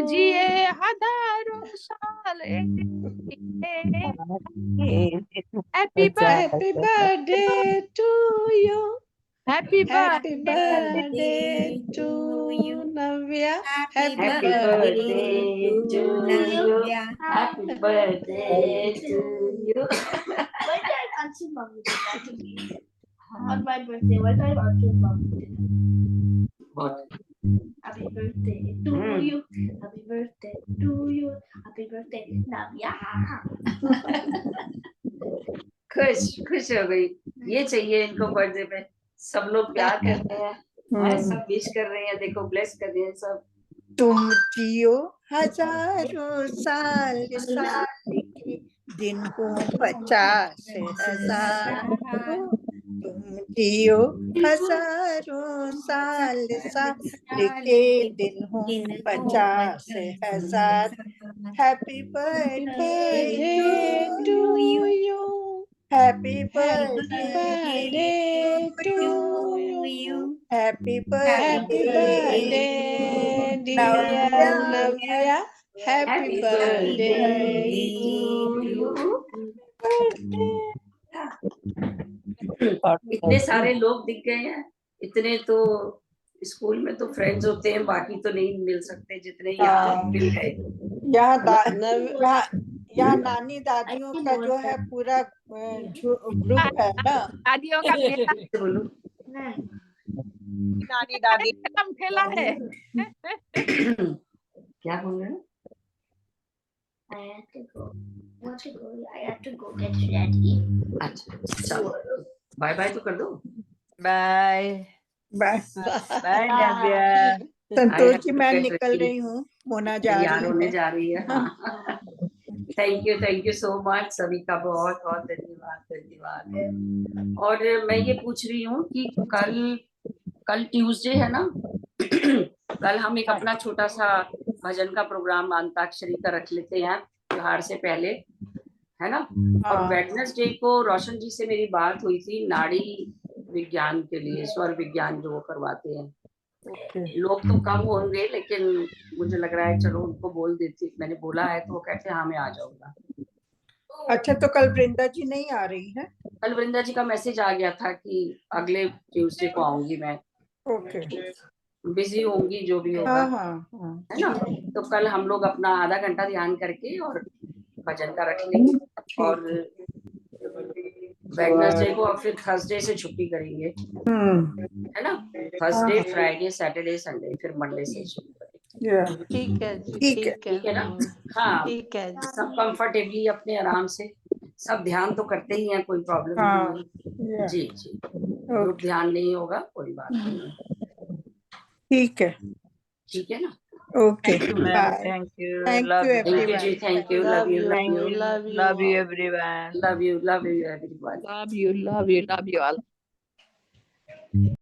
जिए हजारों साल happy happy birthday to you. Happy happy birthday birthday to you Navya. Happy Happy Happy birthday birthday to to Navya. Happy birthday to you. Why do I answer mommy did that to me? On my birthday, why do I answer mommy did that? बहुत Happy birthday to you. Happy birthday to you. Happy birthday, Navya. खुश हो गई, ये चाहिए इनको birthday पे। सब लोग प्यार करते हैं, सब विश कर रहे हैं, देखो ब्लेस कर रहे हैं सब। तुम जियो हजारों साल साल के दिन हो 50,000 तुम जियो हजारों साल साल के दिन हो 50,000 happy birthday to to you you. Happy happy birthday birthday to you. Happy happy birthday birthday dear Navya. Happy birthday to you. इतने सारे लोग दिख गए हैं, इतने तो स्कूल में तो फ्रेंड्स होते हैं, बाकी तो नहीं मिल सकते जितने यहाँ मिल गए। यहाँ नानी दादियों का जो है पूरा ग्रुप है ना। दादियों का मेला बोलो नानी दादी खत्म खेला है। क्या बोल रहे हैं? I have to go. Want to go? I have to go get ready. अच्छा चलो, बाय बाय तो कर दो। बाय बाय बाय नव्या। संतोष जी मैं निकल रही हूँ, मोना जा यार रही होने है। जा रही है। थैंक यू सो मच, सभी का बहुत बहुत धन्यवाद है। और मैं ये पूछ रही हूँ कि कल ट्यूसडे है ना, कल हम एक अपना छोटा सा भजन का प्रोग्राम अंताक्षरी का रख लेते हैं त्योहार से पहले, है ना। और वेडनेसडे को रोशन जी से मेरी बात हुई थी नाड़ी विज्ञान के लिए, स्वर विज्ञान जो वो करवाते हैं। लोग तो कम होंगे लेकिन मुझे लग रहा है चलो उनको बोल देती, मैंने बोला है तो वो कहते हैं हाँ मैं आ जाऊंगा। अच्छा तो कल वृंदा जी नहीं आ रही है? कल वृंदा जी का मैसेज आ गया था कि अगले ट्यूसडे को आऊंगी मैं। ओके बिजी होंगी जो भी होगा, है ना। तो कल हम लोग अपना आधा घंटा ध्यान करके और भजन का रख लेंगे, और वेडनेसडे को और फिर थर्सडे से छुट्टी करेंगे, है ना। थर्सडे फ्राइडे सैटरडे संडे, फिर मंडे से शुरू करेंगे। ठीक है जी, ठीक है ना। हाँ ठीक है जी। सब कंफर्टेबली अपने आराम से, सब ध्यान तो करते ही हैं, कोई प्रॉब्लम नहीं है। जी ग्रुप ध्यान नहीं होगा कोई बात नहीं, ठीक है ना। Okay ma'am, thank you, love you you, thank you जी, thank you, love you, thank you, love you love you all. Everyone. Love you everyone. Love you all.